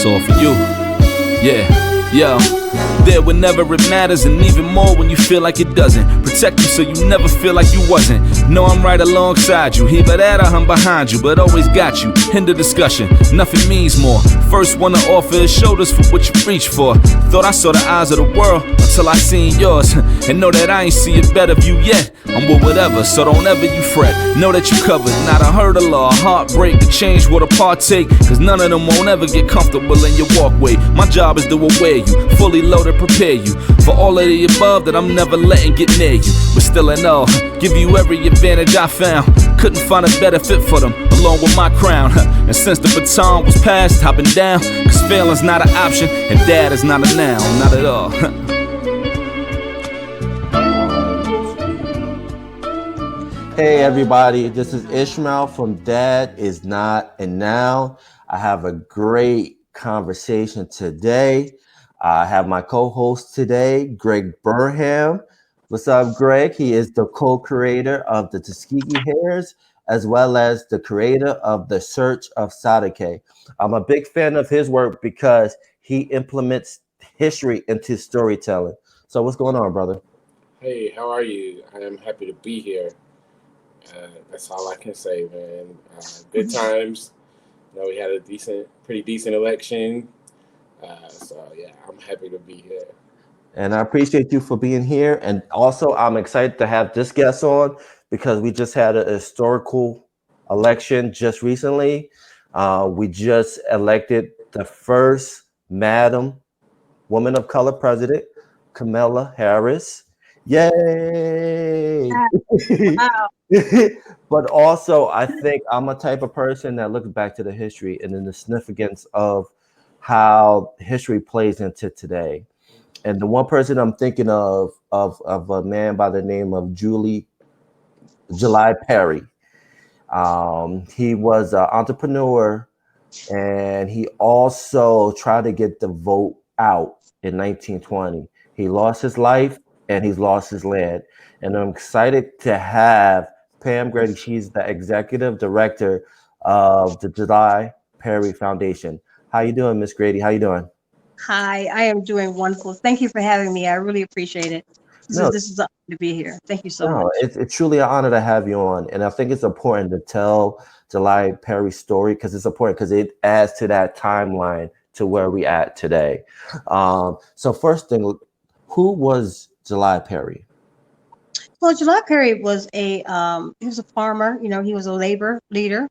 It's all for you. Yeah, yo. There whenever it matters, and even more when you feel like it doesn't. Protect you so you never feel like you wasn't. Know I'm right alongside you. Either that or I'm behind you, but always got you. End the discussion, nothing means more. First one to offer is shoulders for what you reach for. Thought I saw the eyes of the world until I seen yours. And know that I ain't see a better view yet. I'm with whatever, so don't ever you fret. Know that you covered, not a hurdle or a heartbreak. A change what a partake, cause none of them won't ever get comfortable in your walkway. My job is to aware you, fully loaded, prepare you for all of the above that I'm never letting get near you. But still in all, give you every advantage I found. Couldn't find a better fit for them, along with my crown. And since the baton was passed, I've been down. Cause failing's not an option, and dad is not a noun, not at all. Hey everybody, this is Ishmael from Dad Is Not a Noun. I have a great conversation today. I have my co-host today, Greg Burnham. What's up, Greg? He is the co-creator of the Tuskegee Heirs, as well as the creator of the Search of Sadiqah. I'm a big fan of his work because he implements history into storytelling. So what's going on, brother? Hey, how are you? I am happy to be here. That's all I can say, man. Good times. You know, we had a pretty decent election. So yeah, I'm happy to be here. And I appreciate you for being here. And also, I'm excited to have this guest on because we just had a historical election just recently. We just elected the first Madam Woman of Color President, Kamala Harris. Yay! Wow. But also, I think I'm a type of person that looks back to the history and then the significance of how history plays into today. And the one person I'm thinking of a man by the name of Julius July Perry. He was an entrepreneur, and he also tried to get the vote out in 1920. He lost his life and he's lost his land. And I'm excited to have Pam Gardy. She's the executive director of the July Perry Foundation. How you doing, Miss Grady? How you doing? Hi, I am doing wonderful. Thank you for having me. I really appreciate it. This is an honor to be here. Thank you so much. It's truly an honor to have you on. And I think it's important to tell July Perry's story because it's important because it adds to that timeline to where we at today. So first thing, who was July Perry? Well, July Perry was he was a farmer. You know, he was a labor leader.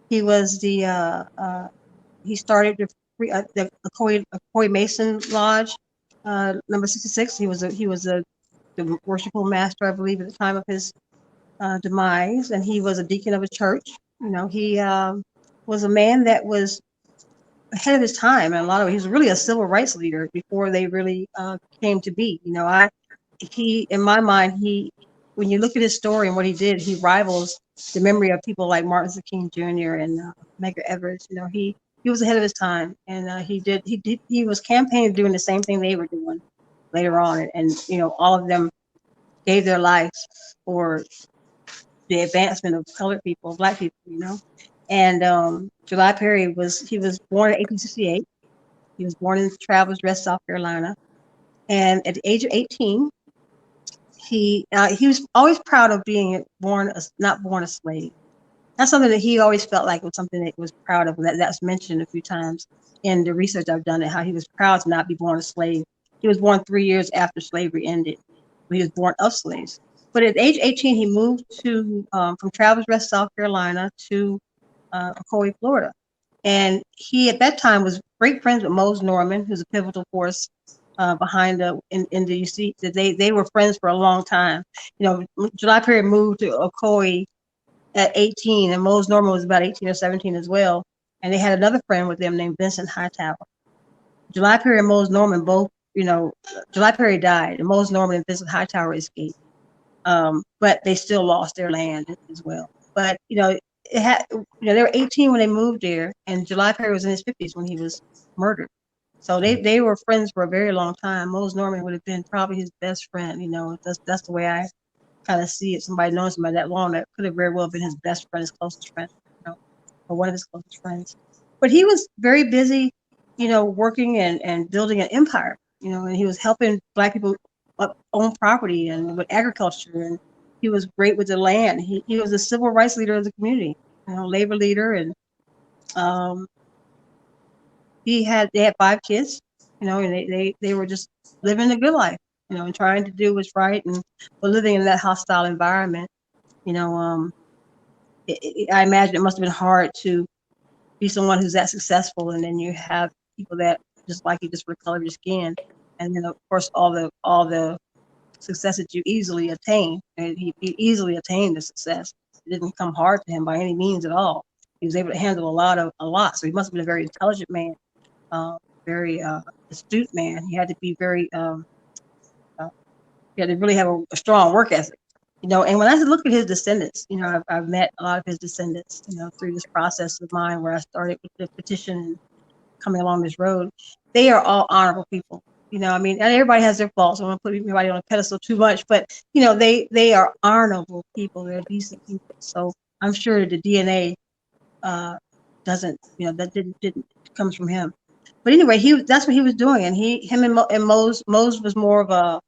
He was he started the Ocoee Mason Lodge, number 66. He was the worshipful master, I believe, at the time of his demise, and he was a deacon of a church. You know, he was a man that was ahead of his time, and he was really a civil rights leader before they really came to be. You know, in my mind, when you look at his story and what he did, he rivals the memory of people like Martin Luther King Jr. and Medgar Evers. You know, he was ahead of his time, and he was campaigning doing the same thing they were doing later on, and you know, all of them gave their lives for the advancement of colored people, Black people. You know, and July Perry was born in 1868. He was born in Travelers Rest, South Carolina, and at the age of 18. He was always proud of being not born a slave. That's something that he always felt like was something that he was proud of. That's mentioned a few times in the research I've done, and how he was proud to not be born a slave. He was born 3 years after slavery ended. He was born of slaves. But at age 18, he moved from Travelers Rest, South Carolina, to Ocoee, Florida. And he at that time was great friends with Mose Norman, who's a pivotal force behind you see that they were friends for a long time. You know, July Perry moved to Ocoee at 18, and Mose Norman was about 18 or 17 as well. And they had another friend with them named Vincent Hightower. July Perry and Mose Norman both, you know, July Perry died, and Mose Norman and Vincent Hightower escaped. But they still lost their land as well. But you know, they were 18 when they moved there, and July Perry was in his 50s when he was murdered. So they were friends for a very long time. Mose Norman would have been probably his best friend. You know, that's the way I kind of see it. Somebody knowing somebody that long, that could have very well been his best friend, his closest friend, you know, or one of his closest friends. But he was very busy, working and building an empire, and he was helping Black people own property and with agriculture, and he was great with the land. He was a civil rights leader of the community, labor leader, and they had 5 kids, and they were just living a good life, and trying to do what's right, and but living in that hostile environment. I imagine it must have been hard to be someone who's that successful, and then you have people that just like you, just for the color of your skin, and then of course all the success that you easily attain. And he easily attained the success. It didn't come hard to him by any means at all. He was able to handle a lot. So he must have been a very intelligent man, very astute man. He had to be very, he had to really have a strong work ethic. And when I look at his descendants, I've met a lot of his descendants, through this process of mine where I started with the petition and coming along this road. They are all honorable people. I mean, and everybody has their faults. I don't want to put everybody on a pedestal too much, but they are honorable people. They're decent people. So I'm sure the DNA doesn't, that didn't comes from him. But anyway, that's what he was doing, and him and Mose was more of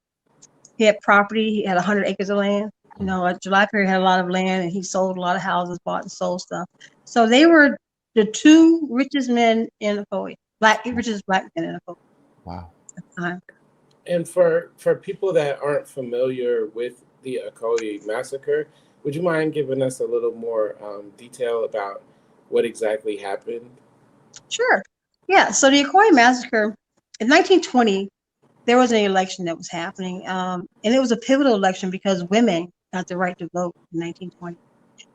he had property. He had 100 acres of land. July Perry had a lot of land, and he sold a lot of houses, bought and sold stuff. So they were the 2 richest men in Ocoee, richest Black men in Ocoee. Wow. And for people that aren't familiar with the Ocoee Massacre, would you mind giving us a little more detail about what exactly happened? Sure. Yeah. So the Ocoee Massacre in 1920, there was an election that was happening, and it was a pivotal election because women got the right to vote in 1920.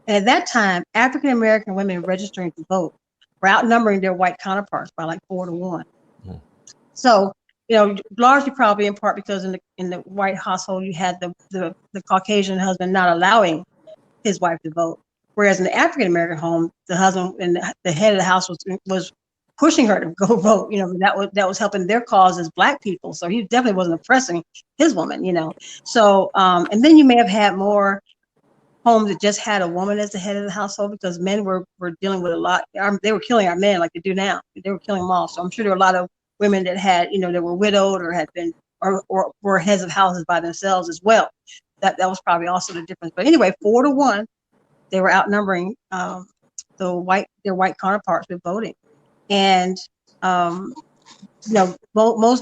And at that time, African American women registering to vote were outnumbering their white counterparts by like 4 to 1. Mm. So, largely probably in part because in the white household you had the Caucasian husband not allowing his wife to vote, whereas in the African American home, the husband and the head of the house was pushing her to go vote. That was helping their cause as Black people. So he definitely wasn't oppressing his woman. So and then you may have had more homes that just had a woman as the head of the household because men were dealing with a lot. They were killing our men like they do now. They were killing them all. So I'm sure there were a lot of women that had, that were widowed or had been or were heads of houses by themselves as well. That was probably also the difference. But anyway, 4 to 1, they were outnumbering their white counterparts with voting. And Mose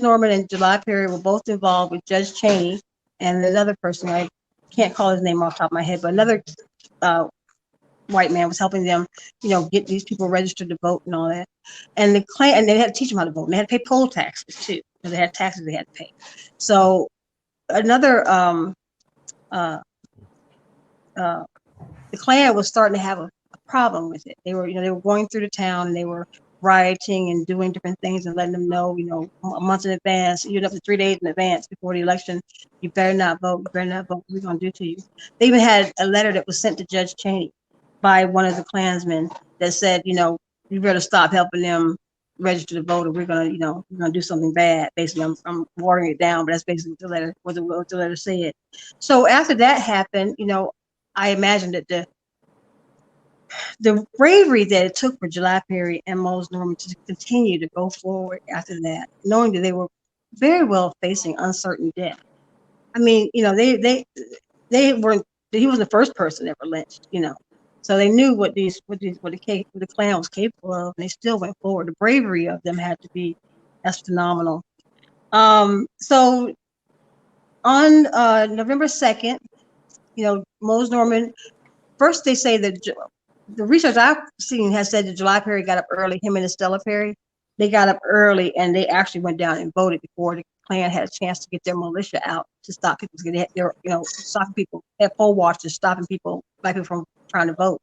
Norman and July Perry were both involved with Judge Cheney and another person. I can't call his name off the top of my head, but another white man was helping them, get these people registered to vote and all that. And and they had to teach them how to vote. And they had to pay poll taxes too, because they had taxes they had to pay. So another, the Klan was starting to have a problem with it. They were going through the town and they were rioting and doing different things and letting them know, a month in advance, up to 3 days in advance before the election, you better not vote, what we're going to do to you. They even had a letter that was sent to Judge Cheney by one of the Klansmen that said, you better stop helping them register to vote or we're going to do something bad. Basically, I'm watering it down, but that's basically what the letter said. So after that happened, I imagined that the bravery that it took for July Perry and Mose Norman to continue to go forward after that, knowing that they were very well facing uncertain death. I mean, they weren't. He was the first person ever lynched. So they knew what the Klan was capable of, and they still went forward. The bravery of them that's phenomenal. So on November 2nd, Mose Norman. First, they say that the research I've seen has said that July Perry got up early. Him and Estella Perry, they got up early and they actually went down and voted before the Klan had a chance to get their militia out to stop people. Stopping people. They had poll watchers stopping Black people from trying to vote.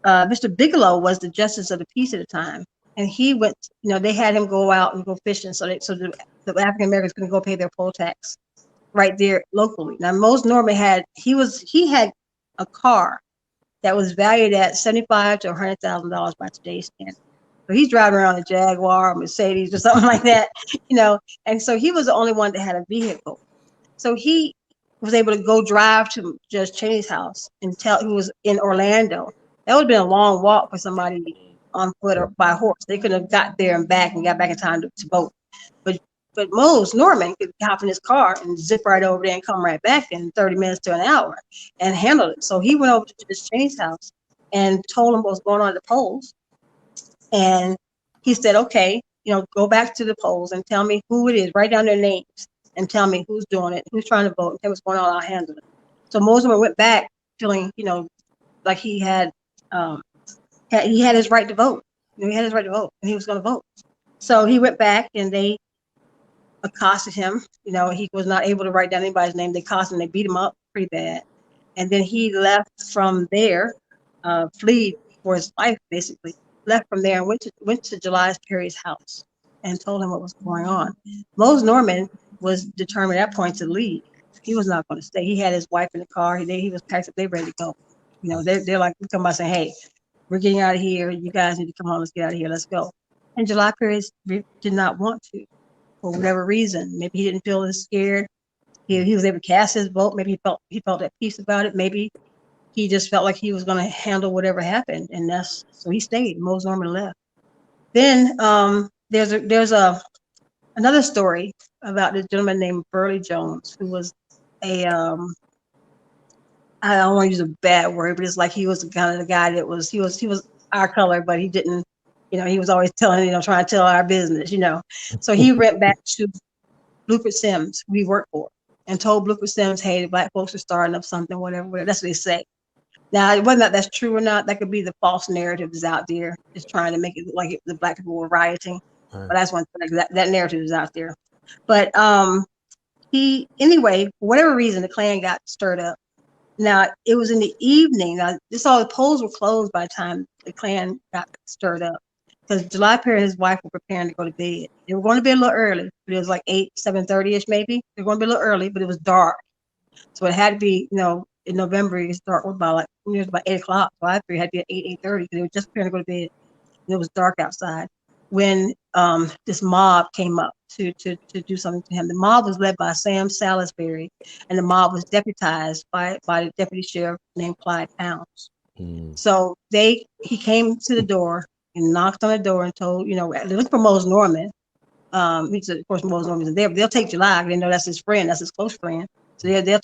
Mr. Bigelow was the justice of the peace at the time, and he went. They had him go out and go fishing, so the African Americans couldn't go pay their poll tax right there locally. Now, Mose Norman had a car that was valued at $75,000 to $100,000 by today's standards. So he's driving around a Jaguar, or Mercedes, or something like that, And so he was the only one that had a vehicle. So he was able to go drive to Judge Cheney's house and who was in Orlando. That would have been a long walk for somebody on foot or by horse. They couldn't have got there and back and got back in time to vote. But Mose Norman could hop in his car and zip right over there and come right back in 30 minutes to an hour and handle it. So he went over to this Cheney's house and told him what was going on at the polls. And he said, okay, go back to the polls and tell me who it is. Write down their names and tell me who's doing it, who's trying to vote, and tell me what's going on. I'll handle it. So Mose Norman went back feeling, like he had his right to vote. He had his right to vote, and he was going to vote. So he went back, and they accosted him. He was not able to write down anybody's name. They accosted him. They beat him up pretty bad. And then he left from there, fled for his life, basically. Left from there and went to Julius Perry's house and told him what was going on. Mose Norman was determined at that point to leave. He was not going to stay. He had his wife in the car. He was packed up. They ready to go. They're like, we come by saying, hey, we're getting out of here. You guys need to come on. Let's get out of here. Let's go. And July Perry did not want to, for whatever reason. Maybe he didn't feel as scared. He was able to cast his vote. Maybe he felt at peace about it. Maybe he just felt like he was going to handle whatever happened, and so he stayed. Mose Norman left. Then there's another story about this gentleman named Burley Jones, who was I don't want to use a bad word, but it's like he was kind of the guy that he was our color, but he didn't, he was always telling, trying to tell our business, So he went back to Bluford Sims, who he worked for, and told Bluford Sims, hey, the black folks are starting up something, whatever. That's what they say. Now, whether or not that's true or not, that could be the false narrative that's out there, just trying to make it look like the black people were rioting. Right. But that's one thing, that narrative is out there. But anyway, for whatever reason, the Klan got stirred up. Now, it was in the evening. Now, all the polls were closed by the time the Klan got stirred up, because July Perry and his wife were preparing to go to bed. They were going to bed a little early, but it was like 7:30ish maybe. They were going to be a little early, but it was dark. So it had to be, in November, it started about it was about 8 o'clock. So I figured it had to be at 8:30, because they were just preparing to go to bed. And it was dark outside when this mob came up to do something to him. The mob was led by Sam Salisbury, and the mob was deputized by the deputy sheriff named Clyde Pounds. So he came to the door and knocked on the door and told, look for Mose Norman. He said, of course, Mose Norman is there, but they'll take July. They know that's his friend, that's his close friend. So they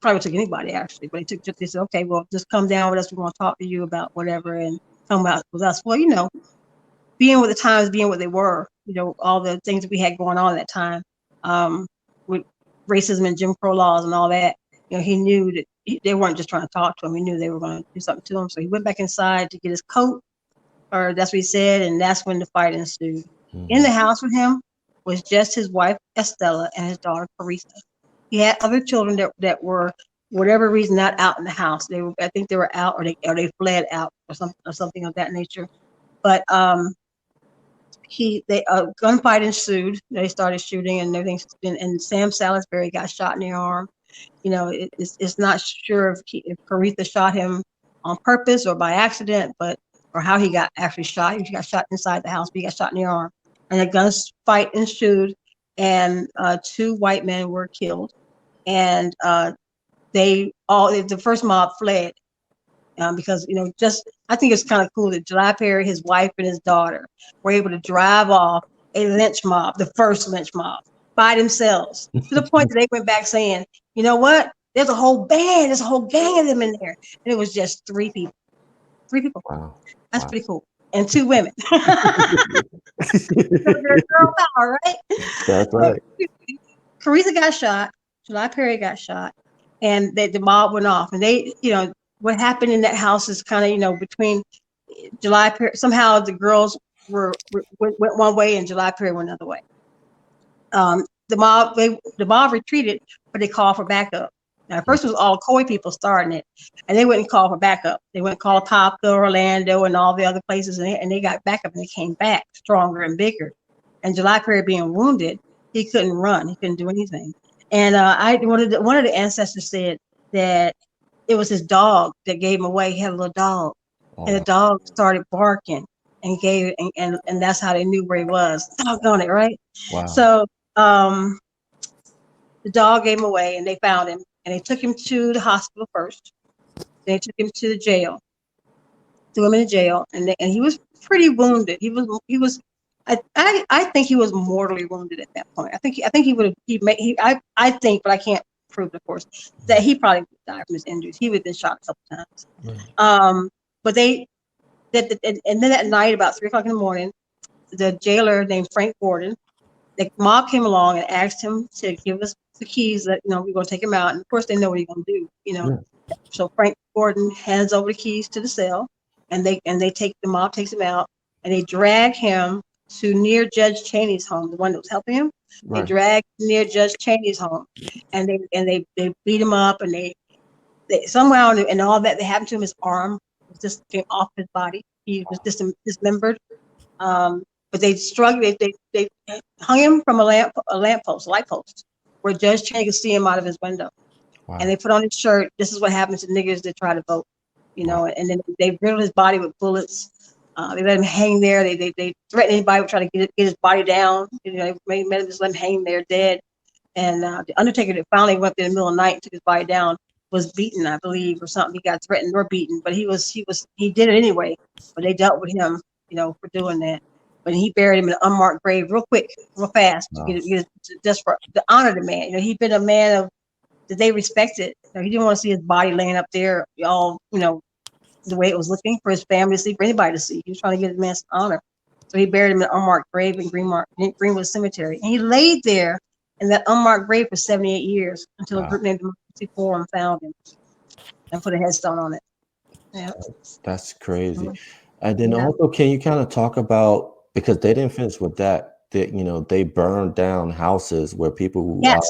probably took anybody actually, but they said, okay, well, just come down with us. We want to talk to you about whatever and come out with us. Well, being with the times, being what they were, all the things that we had going on at that time, with racism and Jim Crow laws and all that, he knew that they weren't just trying to talk to him. He knew they were going to do something to him. So he went back inside to get his coat, or that's what he said. And that's when the fight ensued. In the house with him was just his wife, Estella, and his daughter, Carissa. He had other children that were, whatever reason, not out in the house. I think they were out, or they fled out, or something of that nature. But gunfight ensued. They started shooting and everything. And Sam Salisbury got shot in the arm. It's not sure if Carissa shot him on purpose or by accident, or how he got actually shot. He got shot inside the house, but he got shot in the arm. And a gunfight ensued, and 2 white men were killed. And the first mob fled. Because, I think it's kind of cool that July Perry, his wife, and his daughter were able to drive off a lynch mob, the first lynch mob, by themselves, to the point that they went back saying, you know what? There's a whole band, there's a whole gang of them in there. And it was just 3 people. 3 people. Wow. That's pretty cool. And 2 women. Girl power, right? That's right. Carissa got shot. July Perry got shot. And the mob went off. And they, what happened in that house is kind of, between July Perry, somehow the girls went one way and July Perry went another way. The mob retreated, but they called for backup. Now, at first it was all Ocoee people starting it, and they wouldn't call for backup. They went and called Apopka, Orlando, and all the other places, and they got backup, and they came back stronger and bigger. And July Perry being wounded, he couldn't run, he couldn't do anything. And one of the ancestors said that it was his dog that gave him away. He had a little dog, and the dog started barking and gave it, and that's how they knew where he was. Doggone it, right? Wow. So the dog gave him away, and they found him, and they took him to the hospital first. They took him to the jail, threw him in jail, and he was pretty wounded. He was. I think he was mortally wounded at that point. I think he would have I think, but I can't prove it, of course, that he probably would die from his injuries. He would have been shot a couple times. Right. But and then at night, about 3 o'clock in the morning, the jailer named Frank Gordon, the mob came along and asked him to give us the keys that, we're going to take him out. And of course, they know what he's going to do, Yeah. So Frank Gordon hands over the keys to the cell, and the mob takes him out, and they drag him to near Judge Cheney's home, the one that was helping him. Right. They dragged near Judge Cheney's home, and they beat him up, and they somehow, and all that that happened to him, his arm just came off his body. He was dismembered. But they struggled. They hung him from a light post, where Judge Cheney could see him out of his window. Wow. And they put on his shirt, "This is what happens to niggers that try to vote," Wow. And then they riddled his body with bullets. They let him hang there. They threatened anybody who tried to get his body down. They made him just let him hang there dead. And the Undertaker that finally went there in the middle of the night and took his body down was beaten, I believe, or something. He got threatened or beaten, but he did it anyway. But they dealt with him, for doing that. But he buried him in an unmarked grave real quick, real fast, Wow. just for to honor the man. He'd been a man that they respected. He didn't want to see his body laying up there, all, the way it was looking, for his family to see, for anybody to see. He was trying to get his man some honor. So he buried him in an unmarked grave in Greenwood Cemetery. And he laid there in that unmarked grave for 78 years until a group named Democracy Forum found him and put a headstone on it. Yeah. That's crazy. Mhm. And then Yeah. also, can you kind of talk about, because they didn't finish with that, they burned down houses where people who Yes.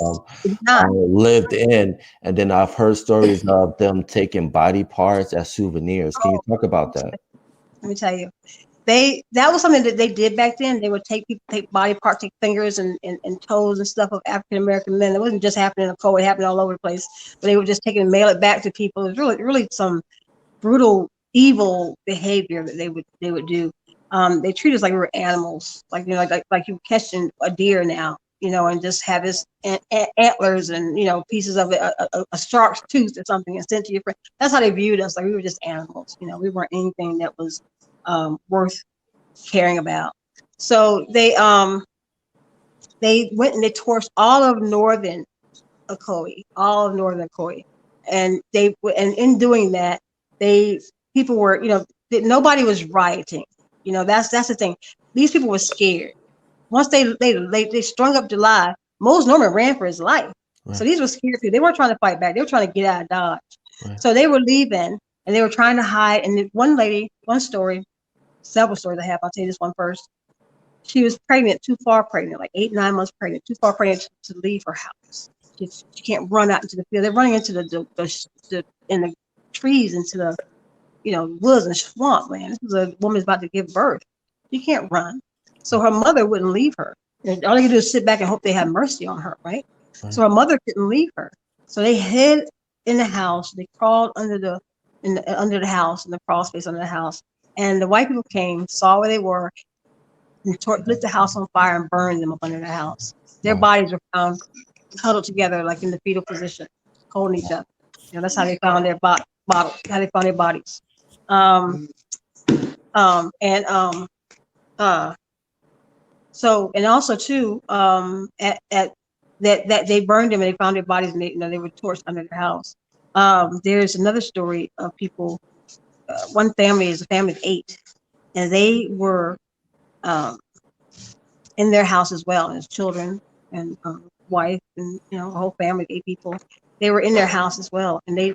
lived in, and then I've heard stories of them taking body parts as souvenirs. Can you talk about that? Let me tell you, that was something that they did back then. They would take body parts, take fingers and toes and stuff of African American men. It wasn't just happening in Ocoee; it happened all over the place. But they would just take it and mail it back to people. It was really some brutal, evil behavior that they would do. They treat us like we were animals, like you catching a deer now, and just have his antlers and pieces of a shark's tooth or something and sent to your friend. That's how they viewed us, like we were just animals. We weren't anything that was worth caring about. So they went and they torched all of northern Ocoee, and in doing that, people were nobody was rioting. That's the thing. These people were scared. Once they strung up July, Mose Norman ran for his life. Right. So these were scared people. They weren't trying to fight back. They were trying to get out of Dodge. Right. So they were leaving and they were trying to hide. And one story, several stories I have. I'll tell you this one first. She was pregnant, too far pregnant, like 8, 9 months pregnant, too far pregnant to leave her house. She can't run out into the field. They're running into in the trees, into the woods and swamp, man. This is a woman's about to give birth. She can't run. So her mother wouldn't leave her. And all they could do is sit back and hope they have mercy on her, right? So her mother couldn't leave her. So they hid in the house. They crawled under the house, in the crawl space under the house. And the white people came, saw where they were, and lit the house on fire and burned them up under the house. Their bodies were found huddled together, like in the fetal position, holding each other. That's how they found their bodies. How they found their bodies. So, and also too, at that they burned them and they found their bodies and they were torched under their house. There's another story of people. One family is a family of 8, and they were in their house as well as children and wife and a whole family of 8 people. They were in their house as well, and they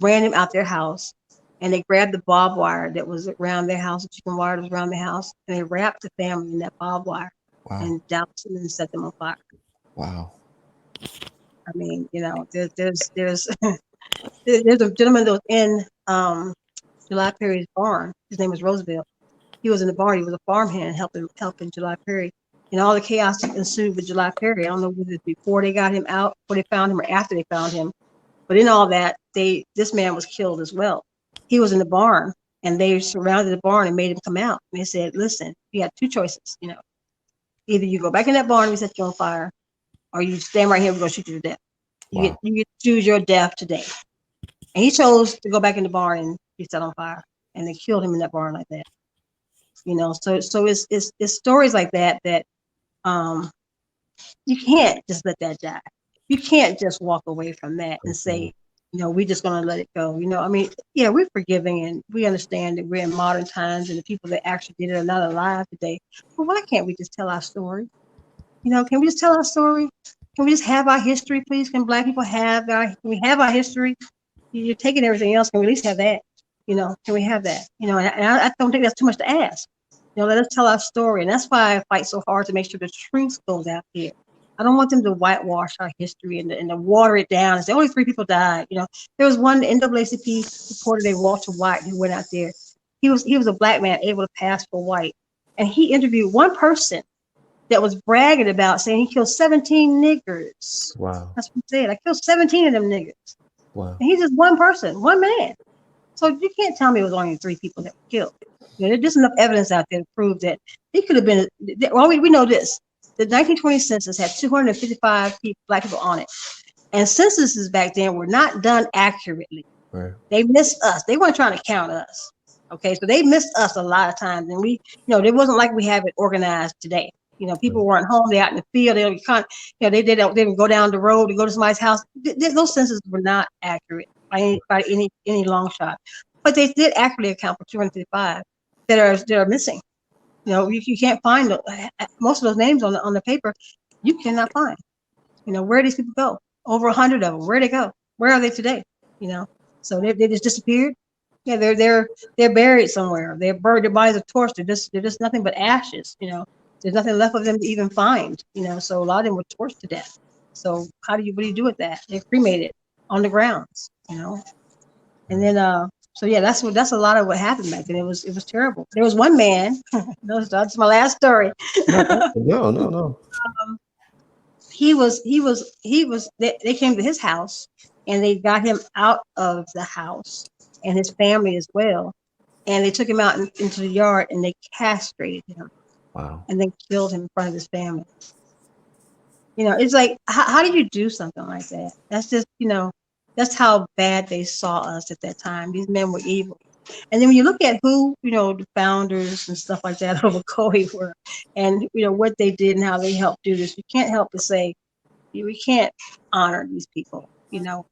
ran them out their house. And they grabbed the barbed wire that was around their house, the chicken wire that was around their house, and they wrapped the family in that barbed wire. Wow. And doused them and set them on fire. Wow. I mean, there's there's a gentleman that was in July Perry's barn. His name was Roosevelt. He was in the barn. He was a farmhand helping July Perry. And all the chaos that ensued with July Perry. I don't know whether it was before they got him out, before they found him, or after they found him. But in all that, this man was killed as well. He was in the barn, and they surrounded the barn and made him come out. And they said, "Listen, you have 2 choices. Either you go back in that barn and we set you on fire, or you stand right here. We're gonna shoot you to death. You get to choose your death today." And he chose to go back in the barn and be set on fire. and they killed him in that barn like that. So it's stories like that you can't just let that die. You can't just walk away from that and say, we're just going to let it go. I mean, yeah, we're forgiving and we understand that we're in modern times and the people that actually did it are not alive today. But why can't we just tell our story? Can we just tell our story? Can we just have our history, please? Can Black people have can we have our history? You're taking everything else. Can we at least have that? Can we have that? And I don't think that's too much to ask. Let us tell our story. And that's why I fight so hard to make sure the truth goes out here. I don't want them to whitewash our history and to water it down and say only 3 people died. There was one NAACP reporter named Walter White who went out there. He was a Black man able to pass for white. And he interviewed one person that was bragging about saying he killed 17 niggers. Wow. That's what he said. I killed 17 of them niggers. Wow. And he's just one person, one man. So you can't tell me it was only 3 people that were killed. There's just enough evidence out there to prove that he could have been. Well, we know this. The 1920 census had 255 Black people on it. And censuses back then were not done accurately. Right. They missed us. They weren't trying to count us. Okay, so they missed us a lot of times. And it wasn't like we have it organized today. People weren't home. They out in the field. They didn't go down the road to go to somebody's house. Those censuses were not accurate by any long shot. But they did accurately account for 255 that are missing. You can't find most of those names on the paper. You cannot find. Where these people go? Over 100 of them. Where they go? Where are they today? So they just disappeared. Yeah, they're buried somewhere. They're buried. Their bodies are torched. They're just nothing but ashes. There's nothing left of them to even find. So a lot of them were torched to death. So what do you do with that? They're cremated on the grounds. And then so yeah, that's a lot of what happened back then. It was terrible. There was one man. That's my last story. No. They came to his house and they got him out of the house and his family as well. And they took him out into the yard and they castrated him. Wow. And then killed him in front of his family. It's like, how do you do something like that? That's just, that's how bad they saw us at that time. These men were evil. And then when you look at who, the founders and stuff like that of Ocoee were, and, what they did and how they helped do this, you can't help but say, we can't honor these people.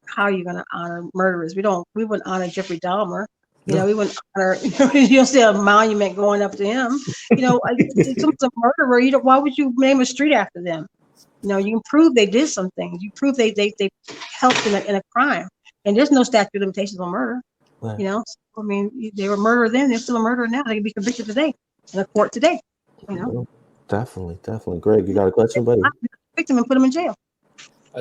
How are you going to honor murderers? We wouldn't honor Jeffrey Dahmer. We wouldn't honor, you don't see a monument going up to him. If someone's a murderer, why would you name a street after them? You can prove they did some things. You prove they helped in a crime. And there's no statute of limitations on murder. Right. I mean, they were a murderer then, they're still a murderer now. They can be convicted today in a court today. Definitely. Greg, you got a question, buddy? Convict them and put them in jail.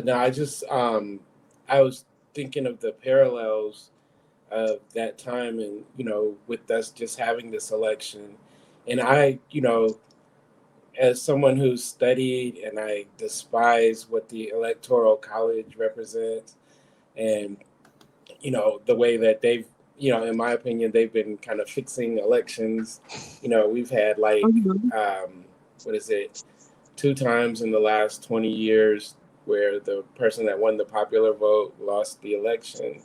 No, I just I was thinking of the parallels of that time and, with us just having this election. And I, as someone who's studied and I despise what the Electoral College represents and, the way that they've, in my opinion, they've been kind of fixing elections. We've had like, 2 times in the last 20 years where the person that won the popular vote lost the election.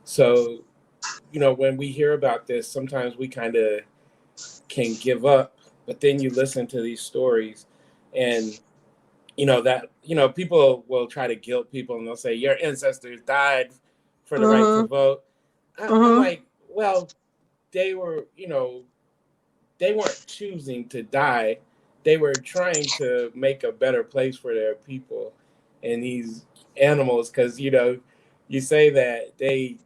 So, when we hear about this, sometimes we kind of can give up, but then you listen to these stories and, people will try to guilt people and they'll say, your ancestors died for the right to vote. I'm like, well, they were, they weren't choosing to die. They were trying to make a better place for their people and these animals. Cause, you say that they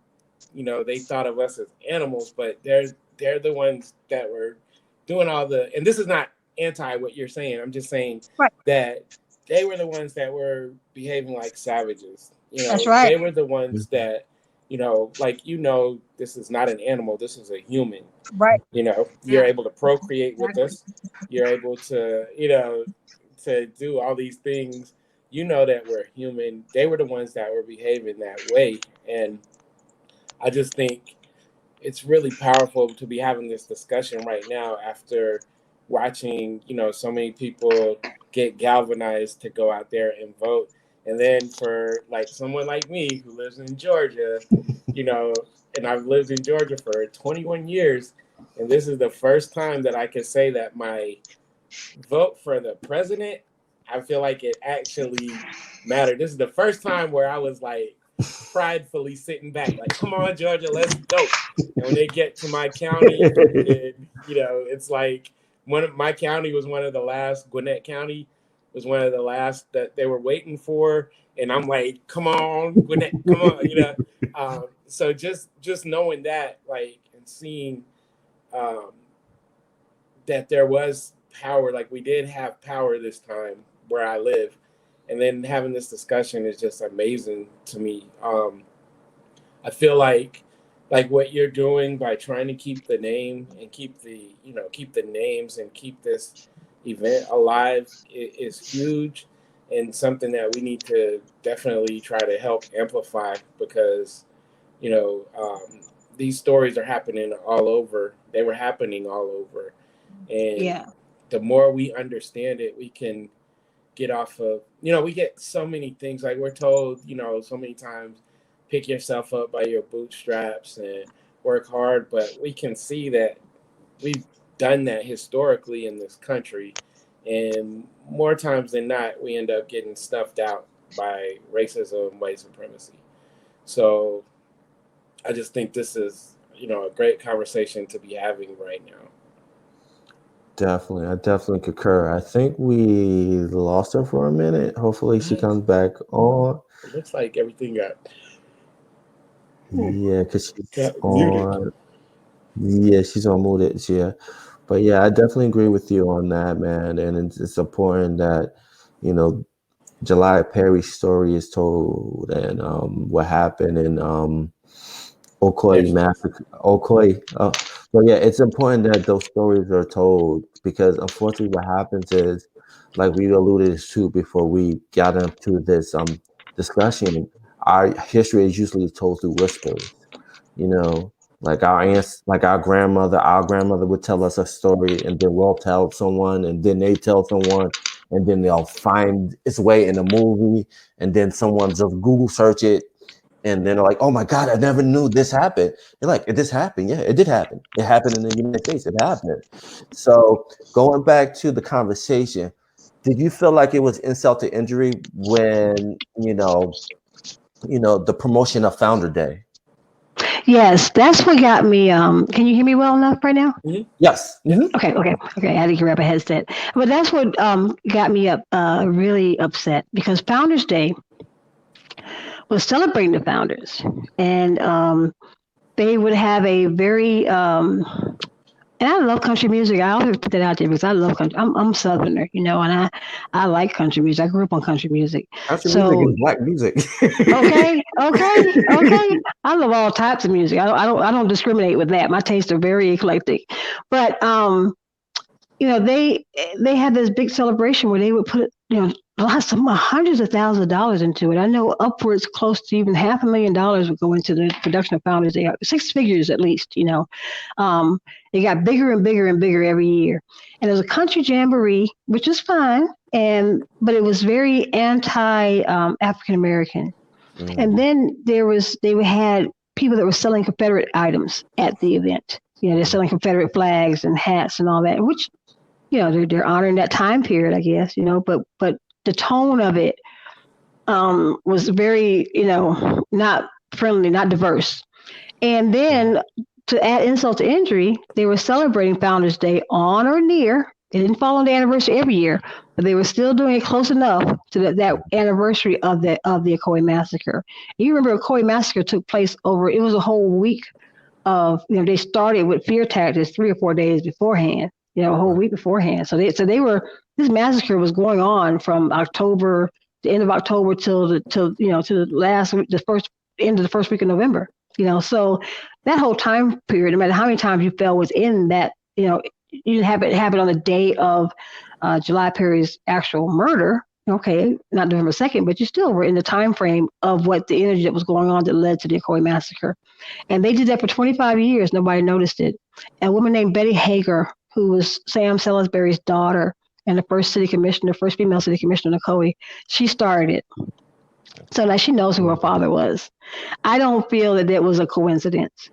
thought of us as animals, but they're the ones that were doing all and this is not anti what you're saying. I'm just saying that they were the ones that were behaving like savages. That's right. They were the ones that, this is not an animal. This is a human. Right. You're able to procreate with us. You're able to, to do all these things. That we're human. They were the ones that were behaving that way. And I just think it's really powerful to be having this discussion right now after watching, so many people get galvanized to go out there and vote. And then for like someone like me who lives in Georgia, and I've lived in Georgia for 21 years, and this is the first time that I can say that my vote for the president, I feel like it actually mattered. This is the first time where I was like pridefully sitting back, like, come on, Georgia, let's go. And when they get to my county, and, it's like my county was one of the last, Gwinnett County was one of the last that they were waiting for. And I'm like, come on, Gwinnett, come on, so just knowing that, like, and seeing that there was power, like we did have power this time where I live, and then having this discussion is just amazing to me. I feel like what you're doing by trying to keep the name and keep the names and keep this event alive is huge, and something that we need to definitely try to help amplify, because these stories are happening all over. They were happening all over, and the more we understand it, we can get off of, we get so many things, like we're told, so many times, pick yourself up by your bootstraps and work hard. But we can see that we've done that historically in this country. And more times than not, we end up getting stuffed out by racism, white supremacy. So I just think this is, a great conversation to be having right now. Definitely. I definitely concur. I think we lost her for a minute. Hopefully she comes back on. It looks like everything got... Yeah, because she's on... Yeah, she's on muted. Yeah. But yeah, I definitely agree with you on that, man. And it's important that, July Perry's story is told, and what happened in Ocoee Massacre. Ocoee. So yeah, it's important that those stories are told, because unfortunately what happens is, like we alluded to before we got into this discussion, our history is usually told through whispers. Like our aunts, like our grandmother would tell us a story, and then we'll tell someone, and then they tell someone, and then they'll find its way in a movie, and then someone just Google search it, and then they're like, oh my God, I never knew this happened. You're like, this happened. Yeah, it did happen. It happened in the United States. It happened. So going back to the conversation, did you feel like it was insult to injury when, the promotion of Founder Day? Yes, that's what got me. Can you hear me well enough right now? Mm-hmm. Yes. Mm-hmm. Okay. I had to grab a headset. But that's what got me really upset, because Founders Day was celebrating the founders, and they would have a very and I love country music. I always put that out there because I love country. I'm Southerner, and I like country music. I grew up on country music. Country music is black music. Okay. I love all types of music. I don't discriminate with that. My tastes are very eclectic. But they had this big celebration where they would put hundreds of thousands of dollars into it. I know upwards close to even $500,000 would go into the production of Founders Day, 6 figures at least. It got bigger and bigger and bigger every year. And it was a country jamboree, which is fine, but it was very anti-African American. Mm-hmm. And then they had people that were selling Confederate items at the event. They're selling Confederate flags and hats and all that, which they're honoring that time period, I guess. But the tone of it was very, not friendly, not diverse. And then to add insult to injury, they were celebrating Founders Day on or near. It didn't fall on the anniversary every year, but they were still doing it close enough to that anniversary of the Ocoee Massacre. And you remember Ocoee Massacre took place it was a whole week of, they started with fear tactics 3 or 4 days beforehand, a whole week beforehand. So this massacre was going on from the end of October till the last week, end of the first week of November. So that whole time period, no matter how many times you fell within that, you didn't have it on the day of July Perry's actual murder. Okay, not November 2nd, but you still were in the time frame of what the energy that was going on that led to the Ocoee Massacre. And they did that for 25 years. Nobody noticed it. And a woman named Betty Hager, who was Sam Salisbury's daughter and the first female city commissioner in Ocoee, she started it. So that she knows who her father was. I don't feel that it was a coincidence.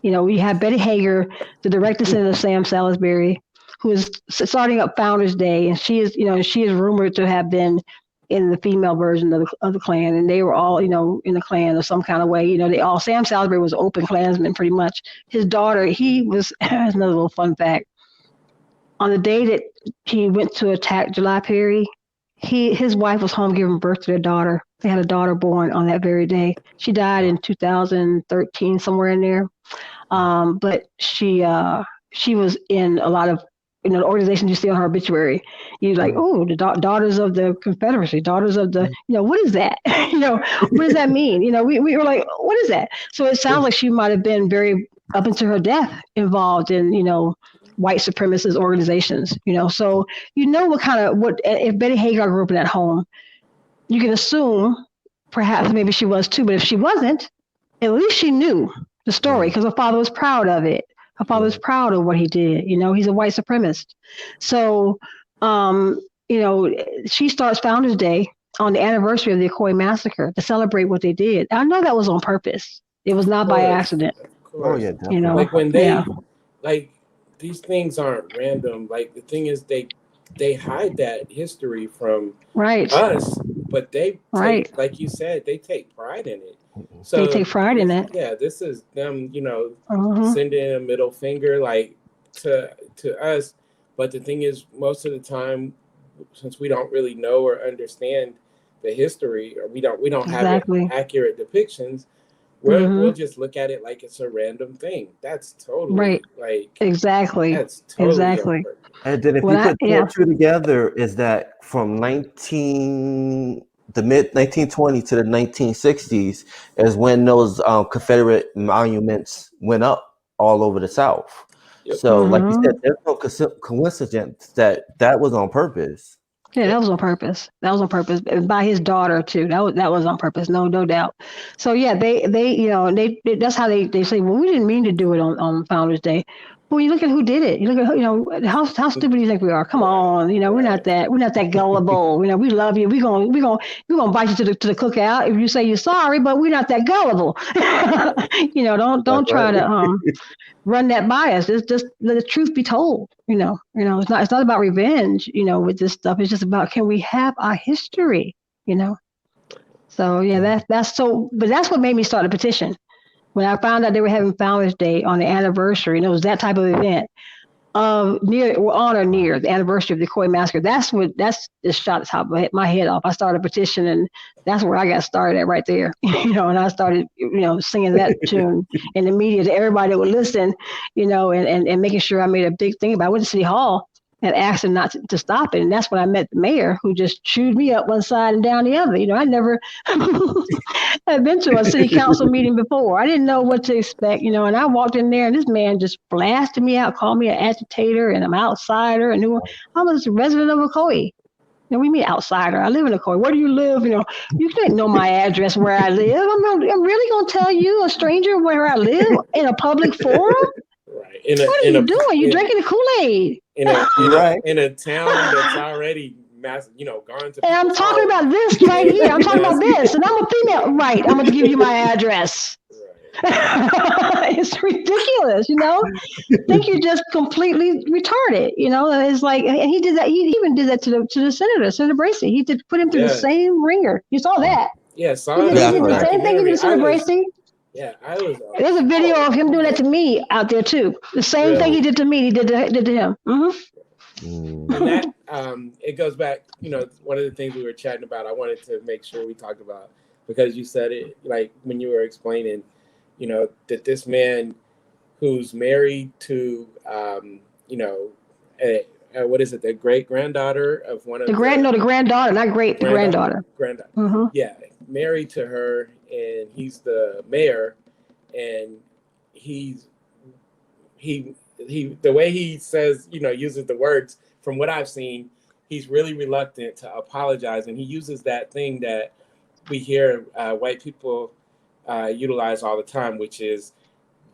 We have Betty Hager, the direct descendant of Sam Salisbury, who is starting up Founders Day, and she is rumored to have been in the female version of the Klan, and they were all, in the Klan of some kind of way. Sam Salisbury was an open Klansman pretty much. His daughter, here's another little fun fact. On the day that he went to attack July Perry, his wife was home giving birth to their daughter. They had a daughter born on that very day. She died in 2013, somewhere in there. But she was in a lot of the organizations you see on her obituary. You're like, oh, the daughters of the Confederacy, daughters of the, what is that? What does that mean? We were like, what is that? So it sounds like she might have been very, up until her death, involved in, white supremacist organizations, so what if Betty Hagar grew up in that home, you can assume perhaps maybe she was too, but if she wasn't, at least she knew the story because her father was proud of it. Her father was proud of what he did. He's a white supremacist. So, she starts Founders Day on the anniversary of the Ocoee Massacre to celebrate what they did. I know that was on purpose. It was not by accident. Oh yeah, definitely. Like when they these things aren't random. Like the thing is, they hide that history from us, but they take, like you said, they take pride in it. So they take pride in it. Yeah, this is them, sending a middle finger to us. But the thing is, most of the time, since we don't really know or understand the history, or we don't have accurate depictions, we'll just look at it like it's a random thing. That's totally exactly. That's totally And then if you put two and two together, is that from the mid 1920s to the 1960s is when those Confederate monuments went up all over the South. Yep. So, like you said, there's no coincidence that was on purpose. Yeah, that was on purpose. That was on purpose by his daughter too. That was on purpose. No doubt. So yeah, they that's how they say. Well, we didn't mean to do it on Founders Day. But when you look at who did it, you look at how stupid do you think we are? Come on, we're not that gullible. We love you. We're gonna invite you to the cookout if you say you're sorry, but we're not that gullible. Don't try to run that bias. It's just let the truth be told. It's not about revenge. With this stuff, it's just about, can we have our history? So yeah, that's what made me start a petition. When I found out they were having Founders Day on the anniversary, and it was that type of event near the anniversary of the Ocoee Massacre, that's just shot the top of my head off. I started a petition, and that's where I got started at right there. And I started, singing that tune in the media to everybody that would listen, and making sure I made a big thing about it. I went to City Hall and asked them not to stop it. And that's when I met the mayor, who just chewed me up one side and down the other. I never had been to a city council meeting before. I didn't know what to expect, and I walked in there and this man just blasted me out, called me an agitator and I'm an outsider. And I was a resident of Ocoee. We mean outsider. I live in Ocoee. Where do you live? You can't know my address where I live. I'm really going to tell you, a stranger, where I live in a public forum? Right. What are you doing? You're drinking the Kool-Aid. In a town that's already massive, gone to. And I'm talking about this right here. I'm talking about this, and I'm a female. Right. I'm going to give you my address. Right. It's ridiculous, I think you're just completely retarded, It's like, and he did that. He even did that to the Senator Bracey. He did put him through the same ringer. You saw that? Yeah, saw that. He did the same thing to Senator Bracey. Yeah, I was. There's a video of him doing that to me out there too. The same thing he did to me, he did to him. And that it goes back. One of the things we were chatting about, I wanted to make sure we talked about, because you said it like when you were explaining, that this man who's married to, what is it, the great granddaughter of one of the granddaughter, not great, the granddaughter. Granddaughter. Yeah, married to her. And he's the mayor, and the way he says, uses the words, from what I've seen, he's really reluctant to apologize. And he uses that thing that we hear white people utilize all the time, which is,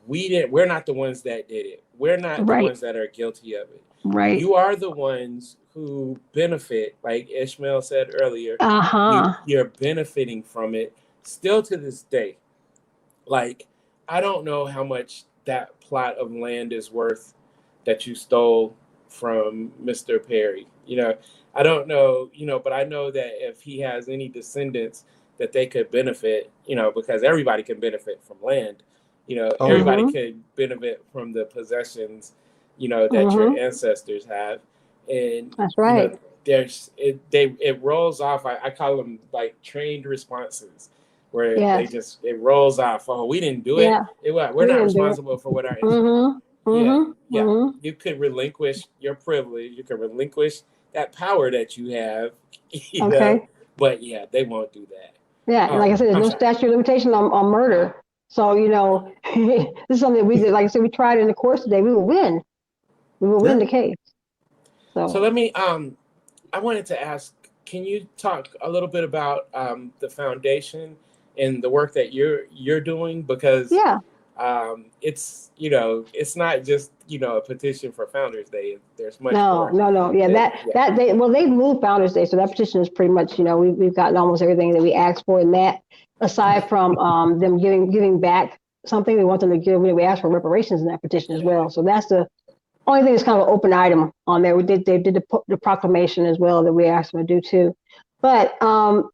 we're not the ones that did it. We're not the ones that are guilty of it. Right. You are the ones who benefit, like Ishmael said earlier, Uh-huh. you're benefiting from it still to this day. Like, I don't know how much that plot of land is worth that you stole from Mr. Perry. I don't know, but I know that if he has any descendants that they could benefit, because everybody can benefit from land. Oh, Everybody Mhm. could benefit from the possessions, that your ancestors have. And, That's right. it rolls off. I call them like trained responses, where Yes. it rolls off. Oh, we didn't do it. Yeah. We're We not didn't do it. responsible for what our Mhm. yeah, Mhm. yeah. Mhm. You could relinquish your privilege. You could relinquish that power that you have, Okay. But yeah, they won't do that. Yeah, and like I said, there's I'm no sorry. statute of limitation on murder. So, this is something that we did. Like I said, we tried in the courts today. We will win. We will win yeah. the case. So So, let me. I wanted to ask. Can you talk a little bit about the foundation and the work that you're doing? Because yeah. it's it's not just a petition for Founders Day. There's much more. No. Yeah, they moved Founders Day, so that petition is pretty much, we've gotten almost everything that we asked for in that. Aside from them giving back something, we want them to give. We asked for reparations in that petition as well. So that's the only thing that's kind of an open item on there. They did the proclamation as well that we asked them to do too. But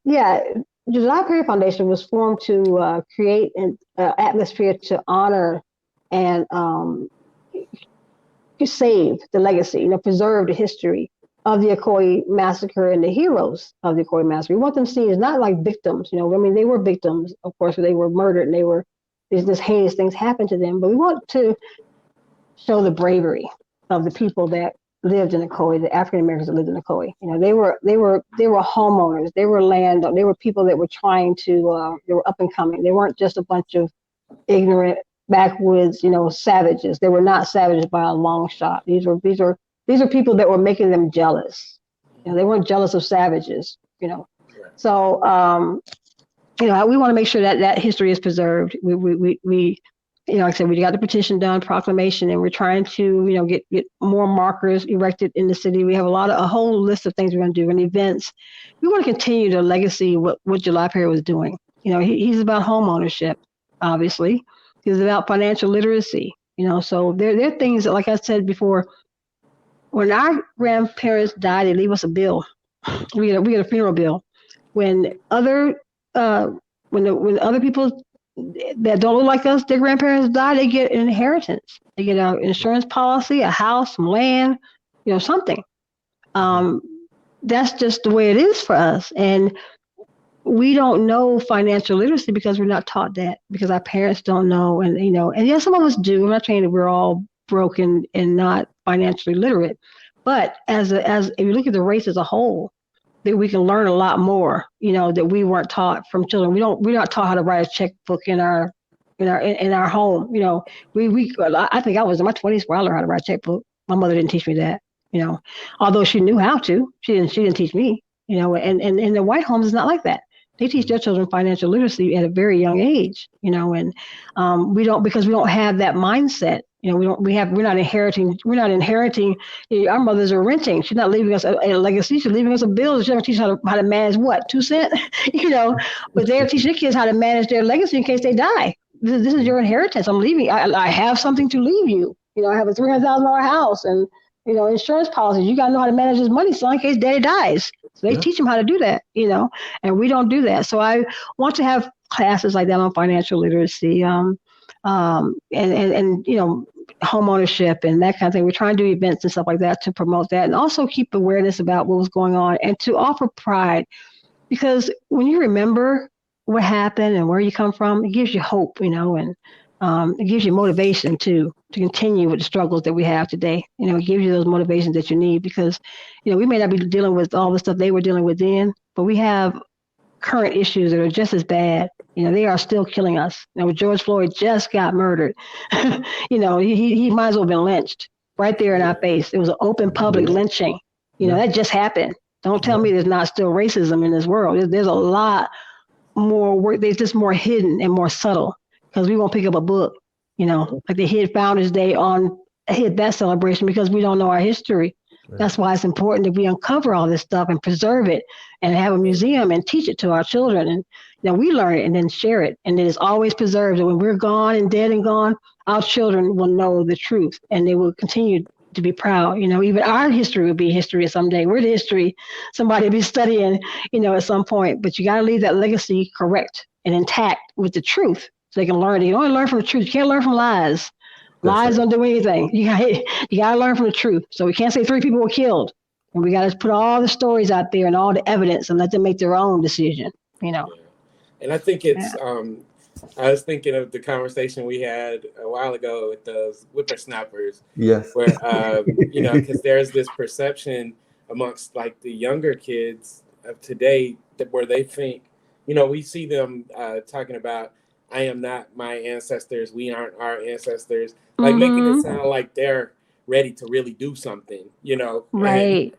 yeah, the July Perry Foundation was formed to create an atmosphere to honor and save the legacy, preserve the history of the Ocoee Massacre and the heroes of the Ocoee Massacre. We want them seen as not like victims. I mean, they were victims, of course, they were murdered and these heinous things happened to them. But we want to show the bravery of the people that lived in Ocoee, the African Americans that lived in Ocoee. They were homeowners. They were they were people that were trying to. They were up and coming. They weren't just a bunch of ignorant backwoods, savages. They were not savages by a long shot. These are people that were making them jealous. They weren't jealous of savages. So we want to make sure that history is preserved. We like I said, we got the petition done, proclamation, and we're trying to, get more markers erected in the city. We have a whole list of things we're going to do and events. We want to continue the legacy what July Perry was doing. He's about home ownership, obviously. He's about financial literacy. So there are things that, like I said before, when our grandparents died, they leave us a bill. We get a funeral bill. When other people that don't look like us, their grandparents die, they get an inheritance. They get an insurance policy, a house, some land, something. That's just the way it is for us. And we don't know financial literacy because we're not taught that, because our parents don't know. And, and yes, some of us do. I'm not saying that we're all broken and not financially literate. But as if you look at the race as a whole, that we can learn a lot more, that we weren't taught from children. We're not taught how to write a checkbook in our home. I think I was in my 20s where I learned how to write a checkbook. My mother didn't teach me that, although she knew how to. She didn't teach me, and in the white homes, it's not like that. They teach their children financial literacy at a very young age, and we don't, because we don't have that mindset. We're not inheriting. Our mothers are renting. She's not leaving us a legacy. She's leaving us a bill. She's not teaching how to manage what, 2 cents, But they're teaching their kids how to manage their legacy in case they die. This is your inheritance. I'm leaving. I have something to leave you. I have a $300,000 house and insurance policies. You got to know how to manage this money, so in case daddy dies. So they teach them how to do that. And we don't do that. So I want to have classes like that on financial literacy, and home ownership and that kind of thing. We're trying to do events and stuff like that to promote that, and also keep awareness about what was going on and to offer pride, because when you remember what happened and where you come from, it gives you hope, and it gives you motivation to continue with the struggles that we have today. It gives you those motivations that you need, because we may not be dealing with all the stuff they were dealing with then, but we have current issues that are just as bad. They are still killing us. George Floyd just got murdered. He might as well have been lynched right there in our face. It was an open public lynching. That just happened. Don't tell me there's not still racism in this world. There's a lot more work. There's just more hidden and more subtle, because we won't pick up a book, like they hid Founders Day hid that celebration because we don't know our history. That's why it's important that we uncover all this stuff and preserve it and have a museum and teach it to our children. And we learn it and then share it. And it is always preserved. And when we're gone and dead and gone, our children will know the truth and they will continue to be proud. Even our history will be history someday. We're the history somebody will be studying, at some point. But you got to leave that legacy correct and intact with the truth so they can learn it. You only learn from the truth. You can't learn from lies. Lies don't do anything. You got to learn from the truth. So we can't say 3 people were killed. And we got to put all the stories out there and all the evidence and let them make their own decision, Yeah. And I think it's, I was thinking of the conversation we had a while ago with those whippersnappers. Yes. Where, because there's this perception amongst like the younger kids of today where they think, we see them talking about, I am not my ancestors. We aren't our ancestors. Like making it sound like they're ready to really do something, Right.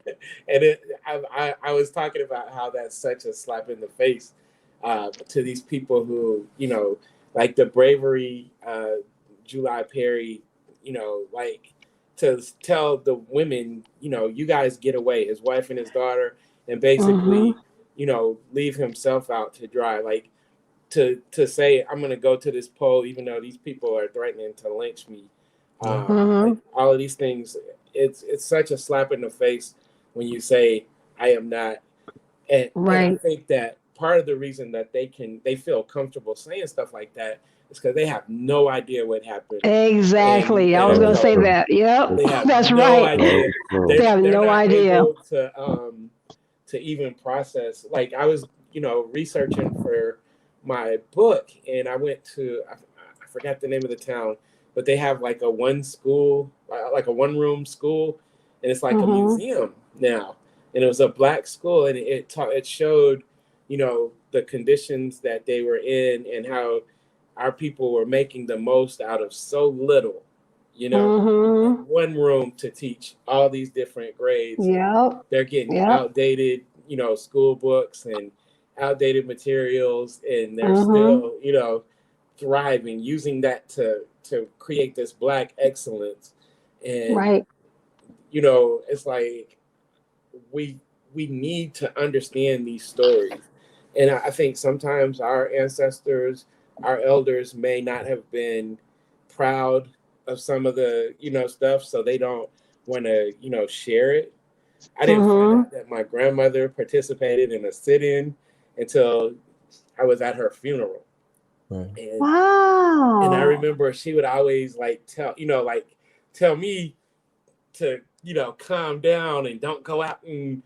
And I was talking about how that's such a slap in the face to these people who, like the bravery, July Perry, like to tell the women, you guys get away, his wife and his daughter, and basically, leave himself out to dry. Like, to say I'm going to go to this pole, even though these people are threatening to lynch me. Like all of these things, it's such a slap in the face when you say I am not. And I think that part of the reason that they feel comfortable saying stuff like that is because they have no idea what happened. Exactly. I was going to say that. Yep. That's right. Idea. They have no idea to even process. Like I was, researching for my book, and I went to I forgot the name of the town, but they have like a one room school, and it's like a museum now. And it was a Black school, and it showed, the conditions that they were in and how our people were making the most out of so little. One room to teach all these different grades. Yep. They're getting outdated, school books and outdated materials, and they're still, thriving, using that to create this Black excellence. And it's like we need to understand these stories. And I think sometimes our ancestors, our elders may not have been proud of some of the, stuff, so they don't want to, share it. I didn't find out that my grandmother participated in a sit-in until I was at her funeral. Right. And I remember she would always tell me to, calm down and don't go out and,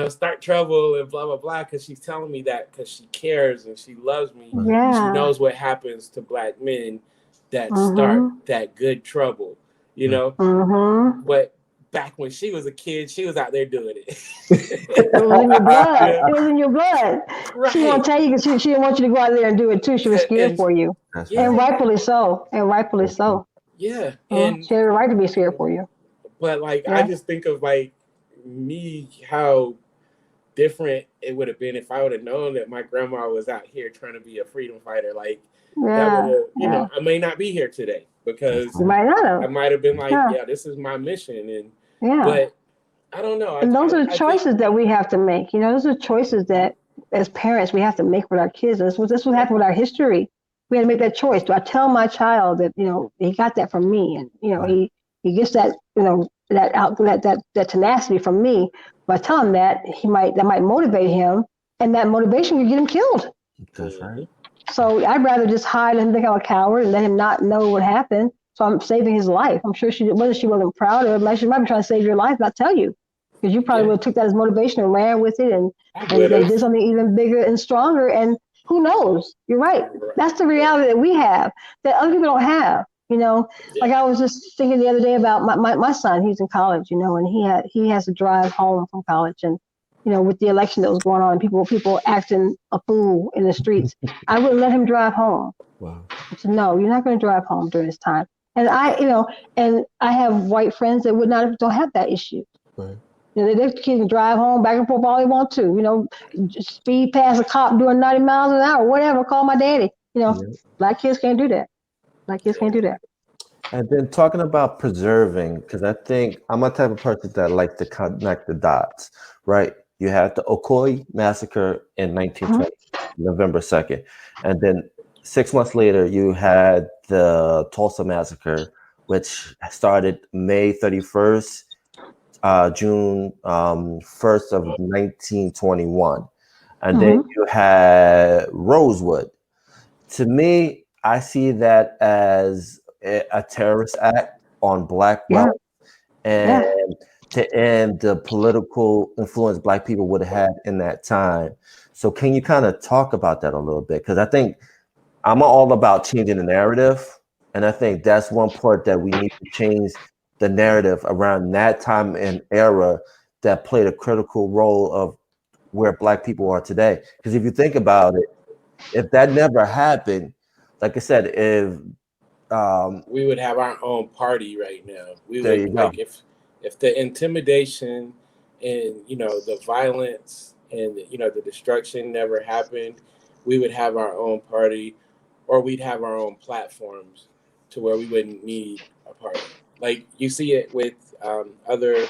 start trouble and blah, blah, blah. Cause she's telling me that because she cares and she loves me. Yeah. She knows what happens to Black men that start that good trouble, But back when she was a kid, she was out there doing it. It was in your blood. It was in your blood. Right. She won't tell you because she didn't want you to go out there and do it too. She was scared for you. And rightfully so. Yeah. And she had a right to be scared for you. But I just think of me, how different it would have been if I would have known that my grandma was out here trying to be a freedom fighter. That would have, I may not be here today because you might not have. I might have been this is my mission. But I don't know. And those are the choices that we have to make. Those are choices that as parents we have to make with our kids. This what happened with our history. We had to make that choice. Do I tell my child that, he got that from me and, he gets that, that tenacity from me. By telling him that, that might motivate him, and that motivation could get him killed. That's right. So I'd rather just hide and think I'm a coward and let him not know what happened. So I'm saving his life. I'm sure whether she wasn't proud of it, she might be trying to save your life, not tell you. Because you probably would have took that as motivation and ran with it and did something even bigger and stronger. And who knows? You're right. That's the reality that we have that other people don't have. Like I was just thinking the other day about my son. He's in college, and he has to drive home from college, and with the election that was going on, people acting a fool in the streets. I wouldn't let him drive home. Wow. I said, no, you're not going to drive home during this time. And I have white friends that don't have that issue. Right. Their kids can drive home back and forth all they want to. Just speed past a cop doing 90 miles an hour, whatever. Call my daddy. Black kids can't do that. Black kids can't do that. And then talking about preserving, because I think I'm a type of person that likes to connect the dots, right? You had the Ocoee Massacre in Mhm. 1920, November 2nd. And then 6 months later, you had the Tulsa Massacre, which started May 31st, June 1st of 1921. And then Mhm. you had Rosewood. To me, I see that as a terrorist act on Black Yeah. wealth and Yeah. to end the political influence Black people would have had in that time. So, can you kind of talk about that a little bit? Because I think I'm all about changing the narrative. And I think that's one part that we need to change the narrative around that time and era that played a critical role of where Black people are today. Because if you think about it, if that never happened, like I said, if We would have our own party right now. We there would you go. like if the intimidation and the violence and the destruction never happened, we would have our own party, or we'd have our own platforms to where we wouldn't need a party. Like you see it with other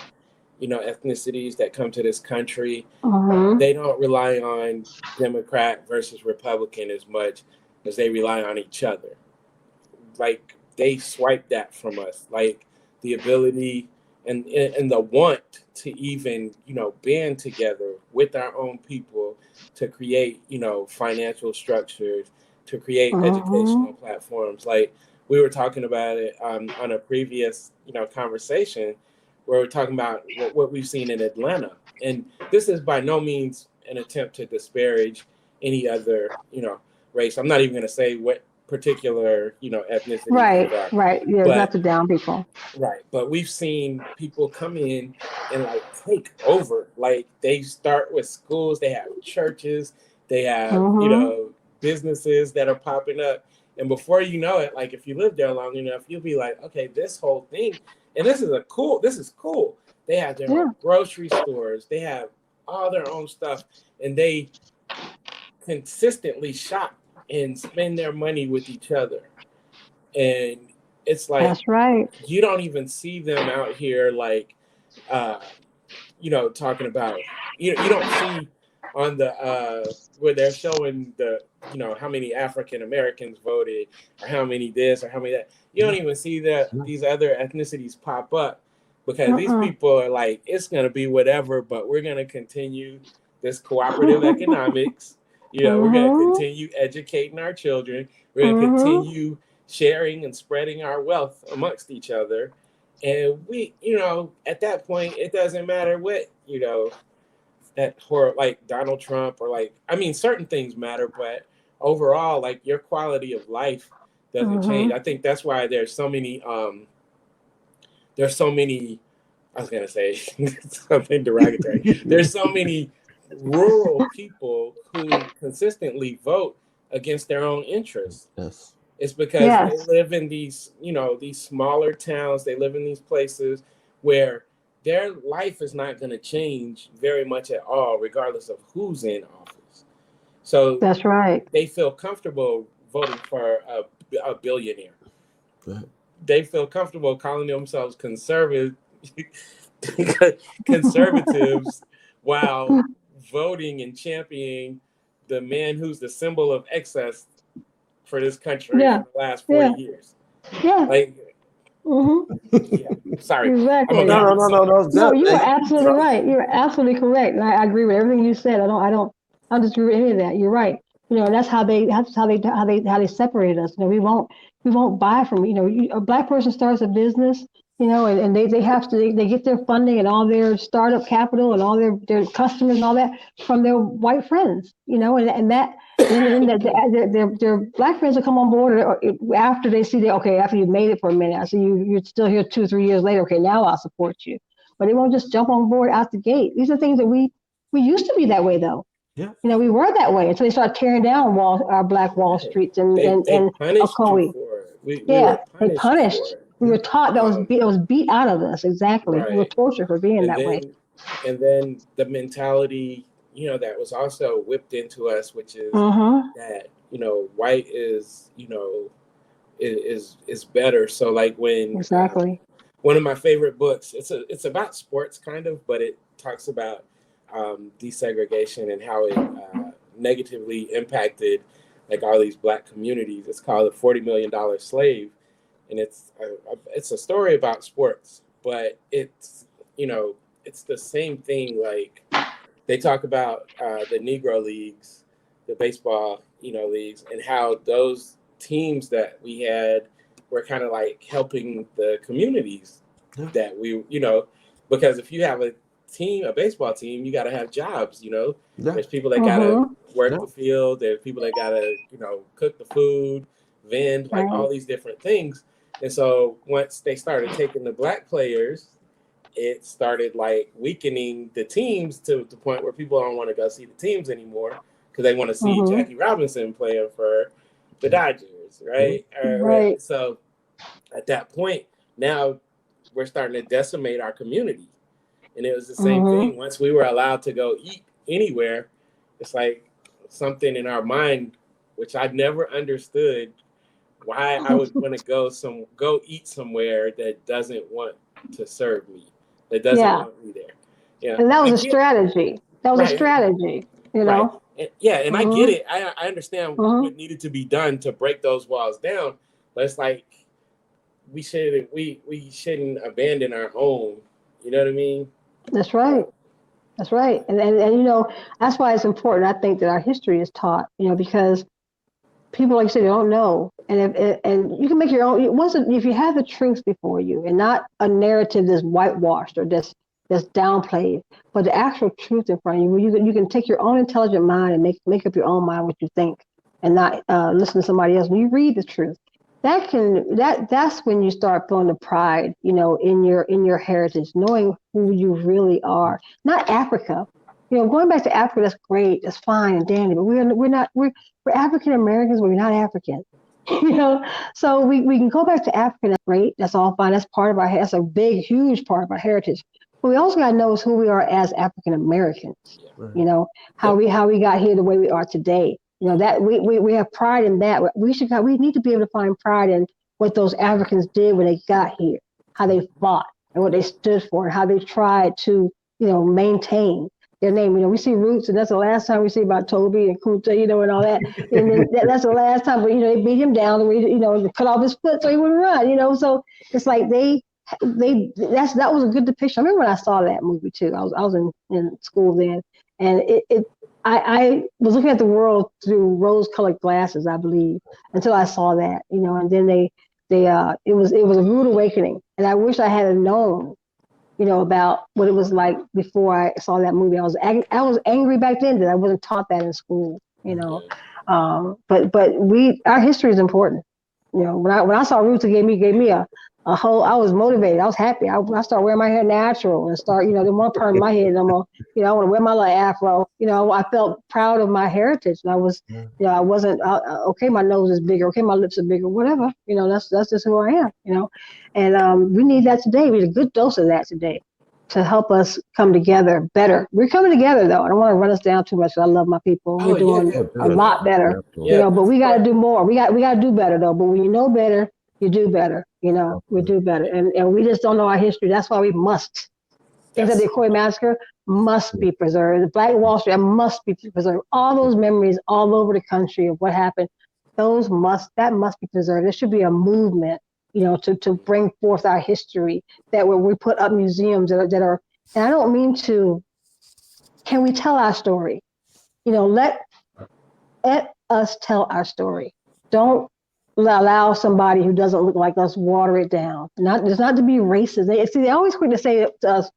ethnicities that come to this country. Mhm. They don't rely on Democrat versus Republican as much as they rely on each other. Like they swipe that from us, like the ability and the want to even band together with our own people to create financial structures, to create educational Mhm. platforms. Like we were talking about it on a previous conversation where we're talking about what we've seen in Atlanta. And this is by no means an attempt to disparage any other race. I'm not even going to say what particular ethnicities these Right. are, Right. Yeah. Not but to down people. right, but we've seen people come in and like take over. Like they start with schools, they have churches, they have Mhm. businesses that are popping up, and before you know it, like if you live there long enough, you'll be like, okay, this whole thing, and this is cool. They have their Yeah. own grocery stores, they have all their own stuff, and they consistently shop and spend their money with each other. And it's like That's right. you don't even see them out here like uh talking about you don't see on the where they're showing the how many African Americans voted or how many this or how many that. You don't even see that these other ethnicities pop up because these Mm-mm. people are like, it's going to be whatever, but we're going to continue this cooperative economics. We're going to Mhm. continue educating our children. We're going to Mhm. continue sharing and spreading our wealth amongst each other. And we, at that point, it doesn't matter what, that horror, like Donald Trump or like, I mean, certain things matter, but overall, like your quality of life doesn't change. Mhm. I think that's why there's so many, I was going to say something derogatory. There's so many rural people who consistently vote against their own interests. Yes. It's because they Yes. live in these smaller towns. They live in these places where their life is not going to change very much at all, regardless of who's in office. So That's right. they feel comfortable voting for a billionaire. Right. They feel comfortable calling themselves conservatives while voting and championing the man who's the symbol of excess for this country for Yeah. the last 40 Yeah. years. Yeah. Like, Mhm. yeah, sorry. I'm a No, Exactly. no, little no, no, sorry. no. It's No, good, you are man. absolutely right. You're absolutely correct, and I agree with everything you said. I don't disagree with any of that. You're right. And that's how they separated us. We won't buy from a black person starts a business, and they have to they get their funding and all their startup capital and all their customers and all that from their white friends, and that. And then their black friends will come on board after they see that, okay, after you've made it for a minute, I see you're still here 2 or 3 years later. Okay, now I'll support you, but they won't just jump on board out the gate. These are things that we used to be that way though. Yeah. We were that way until they started tearing down our black Wall Right. Streets and They and punished you Ocoee. for it. We were Yeah, they punished for punished. it. We were taught Um, that was beat out of us. Exactly, we were right. tortured for being And that way. then the mentality, that was also whipped into us, which is Mm-hmm. that, white is, is better. So like when exactly. One of my favorite books, it's about sports kind of, but it talks about desegregation and how it negatively impacted like all these Black communities. It's called The $40 Million Slave, and it's a story about sports, but it's it's the same thing. Like they talk about the Negro leagues, the baseball leagues, and how those teams that we had were kind of like helping the communities that we because if you have a baseball team, you got to have jobs. There's people that gotta work the field. There's people that gotta cook the food, vend, like all these different things. And so once they started taking the Black players, it started like weakening the teams to the point where people don't want to go see the teams anymore because they want to see Jackie Robinson playing for the Dodgers, right? Right. So at that point, now we're starting to decimate our community. And it was the same thing. Once we were allowed to go eat anywhere, it's like something in our mind, which I never understood, why I would want to go eat somewhere that doesn't want to serve me, that doesn't want me there. Yeah, and that was a strategy. That was a strategy, Right. And I get it. I understand what needed to be done to break those walls down, but it's like we shouldn't abandon our own. You know what I mean? That's right. That's right. And that's why it's important. I think that our history is taught, because people, like you said, they don't know. And you can make your own. If you have the truth before you and not a narrative that's whitewashed or that's downplayed, but the actual truth in front of you, where you can take your own intelligent mind and make up your own mind what you think and not listen to somebody else. When you read the truth, that's when you start feeling the pride, in your heritage, knowing who you really are. Not Africa, going back to Africa, that's great, that's fine and dandy, but we're African Americans, but we're not African, So we can go back to Africa, that's great, that's all fine, that's part of that's a big, huge part of our heritage. But we also got to know who we are as African Americans. How we got here the way we are today. That we have pride in that. We need to be able to find pride in what those Africans did when they got here, how they fought and what they stood for, and how they tried to, maintain their name. We see Roots, and that's the last time we see about Toby and Kunta, and all that. And then that's the last time, but they beat him down, and cut off his foot so he wouldn't run. So it's like that was a good depiction. I remember when I saw that movie too. I was in school then, and I was looking at the world through rose-colored glasses, I believe, until I saw that, and then it was a rude awakening. And I wish I had known, about what it was like before I saw that movie. I was angry back then that I wasn't taught that in school, but our history is important. When I saw Roots, it gave me a whole, I was motivated. I was happy. I started wearing my hair natural and didn't want to perm my head no more. I want to wear my little afro. I felt proud of my heritage. And I was, I wasn't, okay, my nose is bigger. Okay, my lips are bigger, whatever. That's just who I am, And we need that today. We need a good dose of that today to help us come together better. We're coming together, though. I don't want to run us down too much. I love my people. We're doing a lot better, but we got to do more. We got to do better, though. But when you know better, you do better, we do better. And we just don't know our history. That's why we must. Things like the Ocoee Massacre must be preserved. The Black Wall Street must be preserved. All those memories all over the country of what happened, that must be preserved. There should be a movement, to bring forth our history, that where we put up museums that are, and I don't mean to, can we tell our story? Let us tell our story. Don't allow somebody who doesn't look like us water it down. It's not to be racist. They always quick to say to us,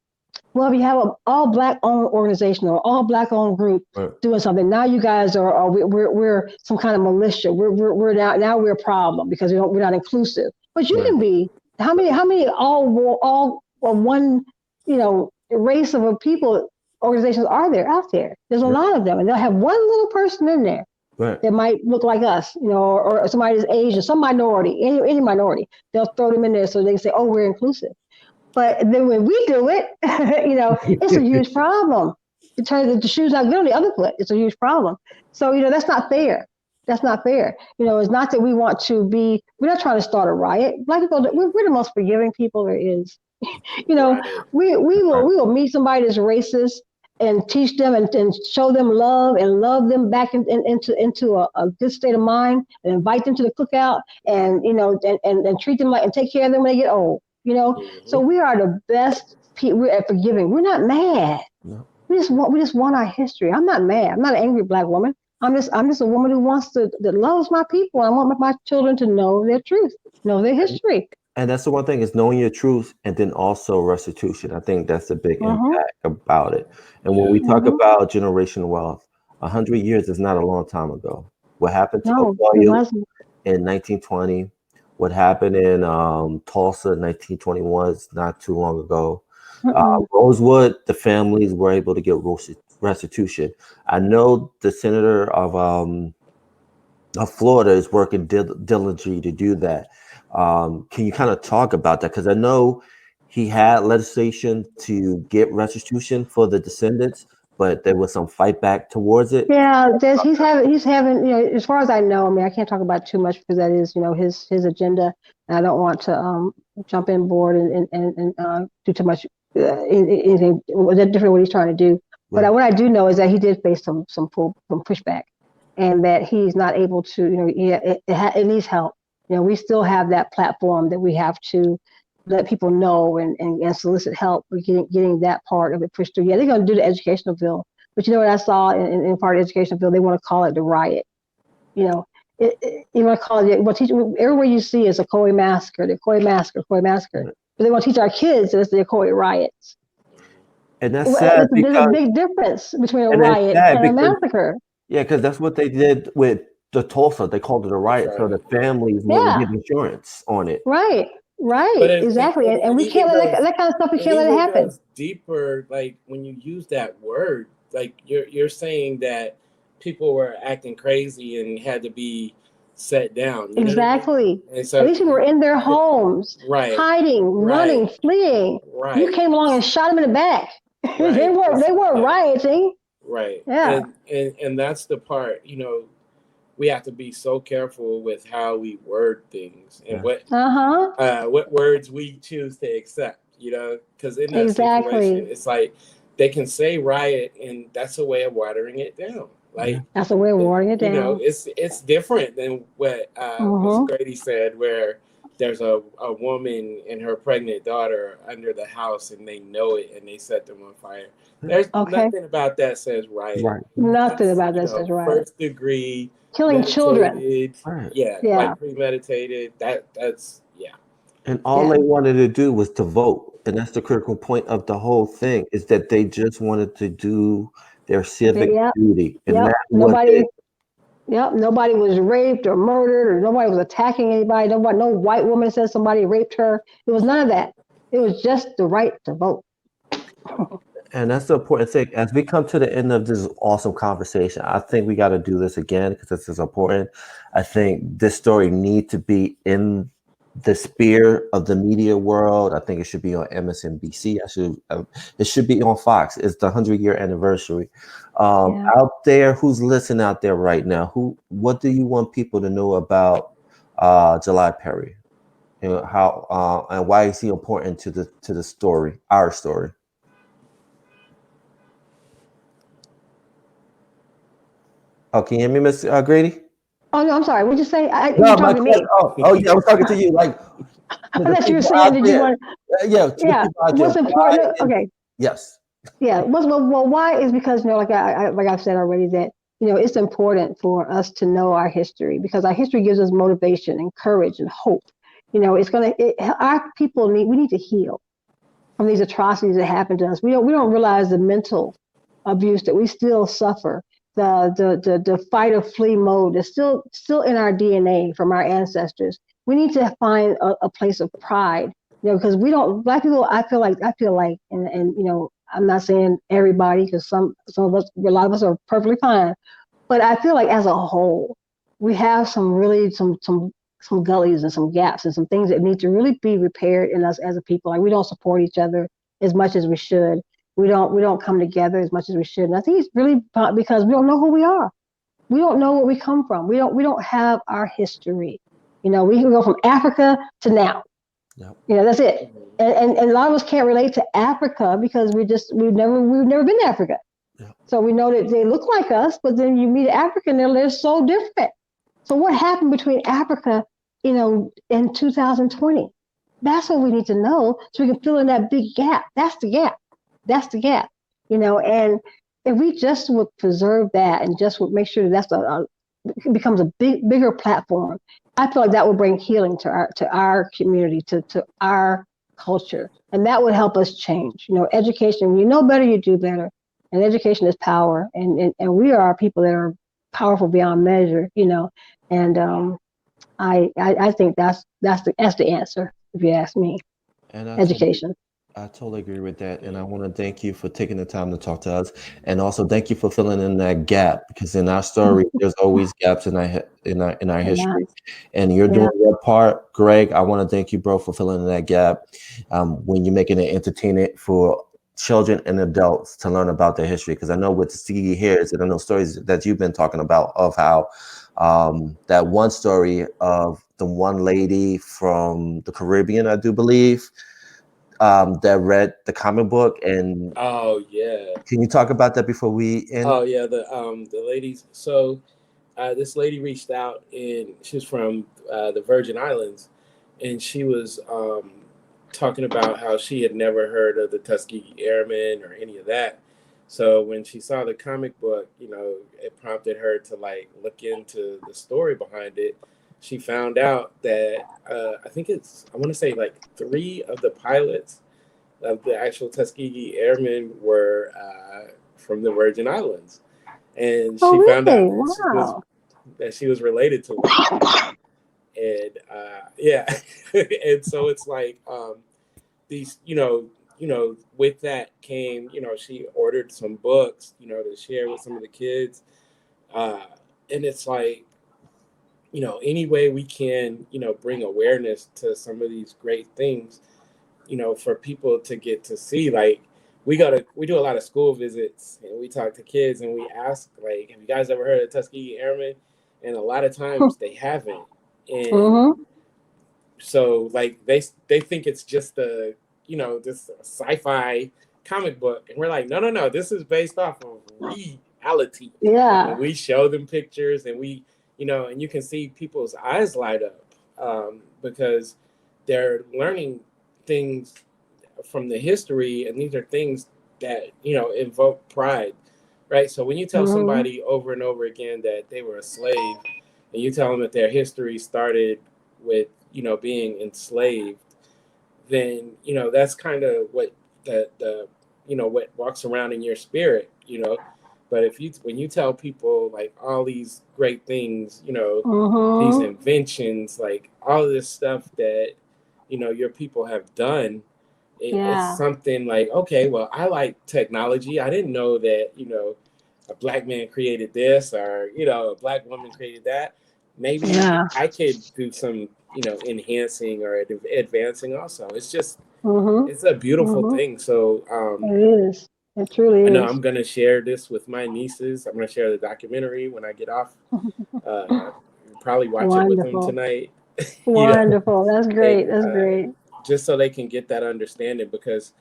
well, if you have an all Black owned organization or all Black owned group doing something, now you guys we're some kind of militia. We're now we're a problem because we're not inclusive. But you can be how many all one race of people organizations are there out there? There's a lot of them, and they'll have one little person in there. That might look like us, or somebody that's Asian, some minority, any minority. They'll throw them in there so they can say, "Oh, we're inclusive." But then when we do it, it's a huge problem. It turns the shoes not good on the other foot. It's a huge problem. So that's not fair. That's not fair. It's not that we want to be. We're not trying to start a riot. Black people, we're the most forgiving people there is. Right. We will meet somebody that's racist and teach them and show them love and love them back into a good state of mind and invite them to the cookout and and treat them like and take care of them when they get old. So we are the best people. We're at forgiving. We're not mad. No. We just want our history. I'm not mad. I'm not an angry Black woman. I'm just a woman who that loves my people. I want my children to know their truth, know their history. And that's the one thing, is knowing your truth and then also restitution. I think that's a big impact about it. And when we talk about generational wealth, 100 years is not a long time ago. What happened to Ocoee in 1920, what happened in Tulsa in 1921 is not too long ago. Rosewood, the families were able to get restitution. I know the senator of Florida is working diligently to do that. Can you kind of talk about that? Because I know he had legislation to get restitution for the descendants, but there was some fight back towards it. Yeah, he's having, as far as I know, I mean, I can't talk about too much because that is, his agenda. And I don't want to jump in board and do too much anything different what he's trying to do. But what I do know is that he did face some pushback, and that he's not able to, it needs help. We still have that platform that we have to let people know and solicit help with getting that part of it pushed through. Yeah, they're going to do the educational bill, but what I saw in part of the educational bill, they want to call it the riot. You want to call it, everywhere you see is a Ocoee Massacre, the Ocoee Massacre, Ocoee Massacre. But they want to teach our kids that it's the Ocoee riots. And that's sad. There's a big difference between a riot and a massacre. Yeah, because that's what they did with the Tulsa. They called it a riot, so the families wouldn't get insurance on it. Right, exactly. And we can't let that kind of stuff. We can't let it happen. Deeper, like when you use that word, like you're saying that people were acting crazy and had to be set down. Exactly. And so these people were in their homes, hiding, running, fleeing. Right. You came along and shot them in the back. Right. they weren't rioting. Right. Yeah. And that's the part, we have to be so careful with how we word things and what words we choose to accept, because in that situation, it's like they can say riot and that's a way of watering it down. Like that's a way of watering it down. It's different than what Ms. Grady said, where there's a woman and her pregnant daughter under the house and they know it and they set them on fire. There's nothing about that says riot. Right. Nothing about that says riot. First degree. Killing children. Like premeditated. That's. And all they wanted to do was to vote. And that's the critical point of the whole thing, is that they just wanted to do their civic duty. And nobody was raped or murdered, or nobody was attacking anybody. No white woman said somebody raped her. It was none of that. It was just the right to vote. And that's the important thing. As we come to the end of this awesome conversation, I think we got to do this again because this is important. I think this story needs to be in the sphere of the media world. I think it should be on MSNBC. It should be on Fox. It's the 100-year anniversary. Out there, who's listening out there right now? What do you want people to know about July Perry? How and why is he important to the story, our story? Oh, can you hear me, Miss Grady? Oh no, I'm sorry. What'd you say? You're talking to me. Oh yeah, I was talking to you. Like, I thought you were saying that you want. Yeah. What's important? Okay. Yes. Yeah. Well, why is because like I've said already that it's important for us to know our history, because our history gives us motivation and courage and hope. Our people need to heal from these atrocities that happen to us. We don't realize the mental abuse that we still suffer. The fight or flee mode is still in our DNA from our ancestors. We need to find a place of pride, because we don't, Black people. I feel like, and I'm not saying everybody, because some of us, a lot of us are perfectly fine, but I feel like as a whole, we have some gullies and some gaps and some things that need to really be repaired in us as a people. Like, we don't support each other as much as we should. We don't come together as much as we should. And I think it's really because we don't know who we are. we don't know where we come from. We don't have our history. You know, we can go from Africa to now. Yep. You know, that's it. And a lot of us can't relate to Africa because we've never been to Africa. Yep. So we know that they look like us, but then you meet an African, they're so different. So what happened between Africa, you know, in 2020? That's what we need to know so we can fill in that big gap. That's the gap. That's the gap. You know, and if we just would preserve that and just would make sure that it becomes a bigger platform, I feel like that would bring healing to our community, to our culture, and that would help us change. You know, education. When you know better, you do better, and education is power, and we are people that are powerful beyond measure. You know, and I think that's the answer, if you ask me. And Education. I totally agree with that, and I want to thank you for taking the time to talk to us, and also thank you for filling in that gap, because in our story, there's always gaps in our history, and you're doing your part, Greg. I want to thank you, bro, for filling in that gap. When you're making it entertaining for children and adults to learn about their history, because I know with the Tuskegee Heirs, and I know stories that you've been talking about of how that one story of the one lady from the Caribbean, I do believe. That read the comic book, and oh yeah, can you talk about that before we end? Oh yeah, the ladies. So this lady reached out, and she was from the Virgin Islands, and she was talking about how she had never heard of the Tuskegee Airmen or any of that. So when she saw the comic book, you know, it prompted her to like look into the story behind it. She found out that I want to say like 3 of the pilots of the actual Tuskegee Airmen were from the Virgin Islands, and she found out that she was related to one. And and so it's like these, you know, with that came, you know, she ordered some books, you know, to share with some of the kids, and it's like, you know, any way we can, you know, bring awareness to some of these great things, you know, for people to get to see. Like we do a lot of school visits, and we talk to kids, and we ask, like, have you guys ever heard of Tuskegee Airmen? And a lot of times they haven't. And so like they think it's just a, you know, this sci-fi comic book, and we're like, no, this is based off of reality. Yeah. And we show them pictures, and we, you know, and you can see people's eyes light up because they're learning things from the history, and these are things that, you know, invoke pride, right? So when you tell somebody over and over again that they were a slave, and you tell them that their history started with, you know, being enslaved, then, you know, that's kind of what the you know, what walks around in your spirit, you know. But when you tell people like all these great things, you know, these inventions, like all of this stuff that, you know, your people have done, it's something like, okay, well, I like technology. I didn't know that, you know, a black man created this, or, you know, a black woman created that. Maybe I could do some, you know, enhancing or advancing also. It's just, it's a beautiful thing. So it is. It truly is. I know I'm going to share this with my nieces. I'm going to share the documentary when I get off. Probably watch it with them tonight. Wonderful. That's great. That's great. Just so they can get that understanding, because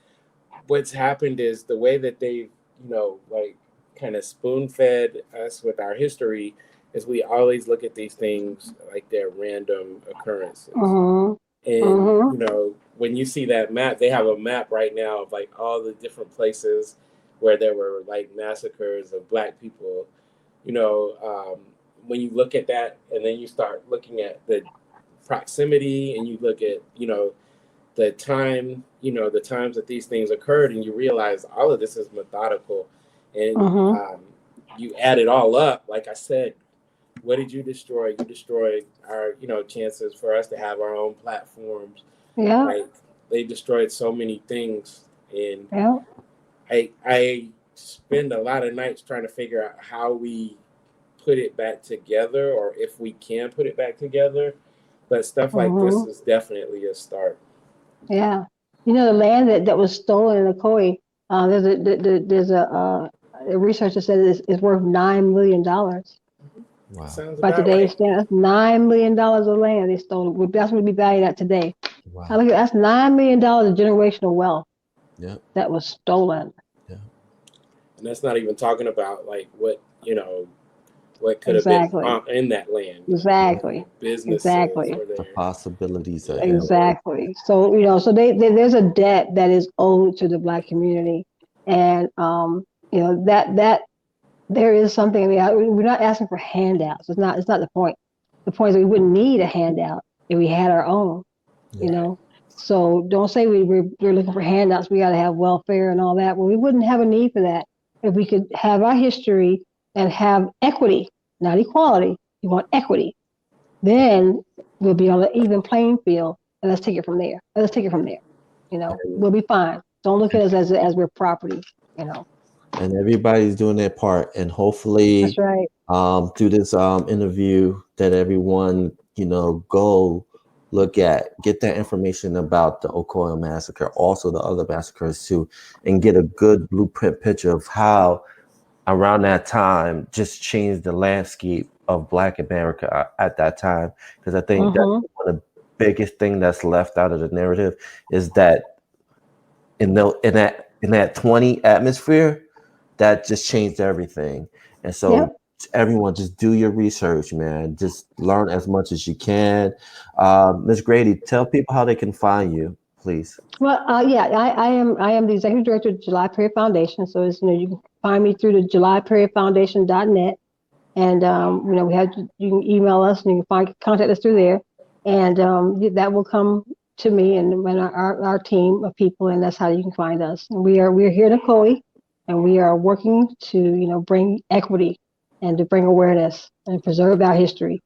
what's happened is the way that they, you know, like kind of spoon-fed us with our history is we always look at these things like they're random occurrences. And, you know, when you see that map, they have a map right now of like all the different places where there were like massacres of black people. You know, when you look at that, and then you start looking at the proximity, and you look at, you know, the time, you know, the times that these things occurred, and you realize all of this is methodical. And you add it all up, like I said, what did you destroy? You destroyed our, you know, chances for us to have our own platforms. Yeah. Like they destroyed so many things. And I spend a lot of nights trying to figure out how we put it back together, or if we can put it back together. But stuff like this is definitely a start. Yeah. You know, the land that was stolen in Ocoee, there's a researcher said it's worth $9 million. Wow. Sounds By about today's right. standards, that's $9 million of land they stole. That's what it'd be valued at today. Wow. I look at that's $9 million of generational wealth Yeah. that was stolen. Yeah. And that's not even talking about like what could have Exactly. been in that land. Exactly. Businesses Exactly. were The there. possibilities are Exactly. So so there's a debt that is owed to the Black community, and that there is something. I mean, we're not asking for handouts. It's not the point. The point is that we wouldn't need a handout if we had our own. Yeah. So don't say we're looking for handouts. We got to have welfare and all that. Well, we wouldn't have a need for that if we could have our history and have equity, not equality. You want equity. Then we'll be on an even playing field, and let's take it from there. We'll be fine. Don't look at us as we're property. And everybody's doing their part, and hopefully That's right. through this interview that everyone go get that information about the Ocoee Massacre, also the other massacres too, and get a good blueprint picture of how around that time just changed the landscape of Black America at that time. Because I think that's one of the biggest thing that's left out of the narrative is that in that 20 atmosphere, that just changed everything. And so everyone just do your research, man. Just learn as much as you can. Ms. Grady, tell people how they can find you, please. Well, I am the executive director of the July Perry Foundation. So you can find me through the JulyPerryFoundation.net, and you can email us and you can contact us through there, and that will come to me and our team of people, and that's how you can find us. And we are here in Ocoee, and we are working to bring equity and to bring awareness and preserve our history.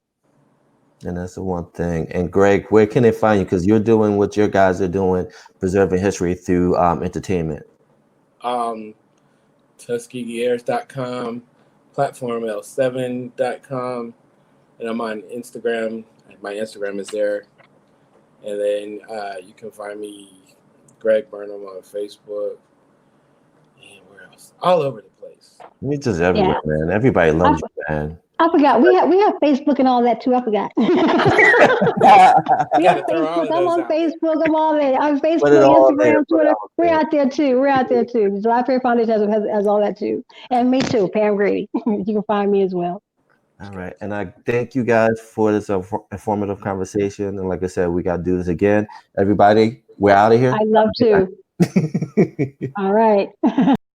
And that's the one thing. And Greg, where can they find you? Because you're doing what your guys are doing, preserving history through entertainment. TuskegeeHeirs.com, platforml7.com, and I'm on Instagram. My Instagram is there. And then you can find me, Greg Burnham, on Facebook. And where else? All over the place. We just everywhere, man. Everybody loves you, man. I forgot. We have Facebook and all that too. I forgot. We have Facebook. I'm on Facebook. I'm all there. I'm Facebook, Instagram, Twitter. We're out there too. The July Perry Foundation has all that too. And me too, Pam Gardy. You can find me as well. All right. And I thank you guys for this informative conversation. And like I said, we got to do this again. Everybody, we're out of here. I'd love to. All right.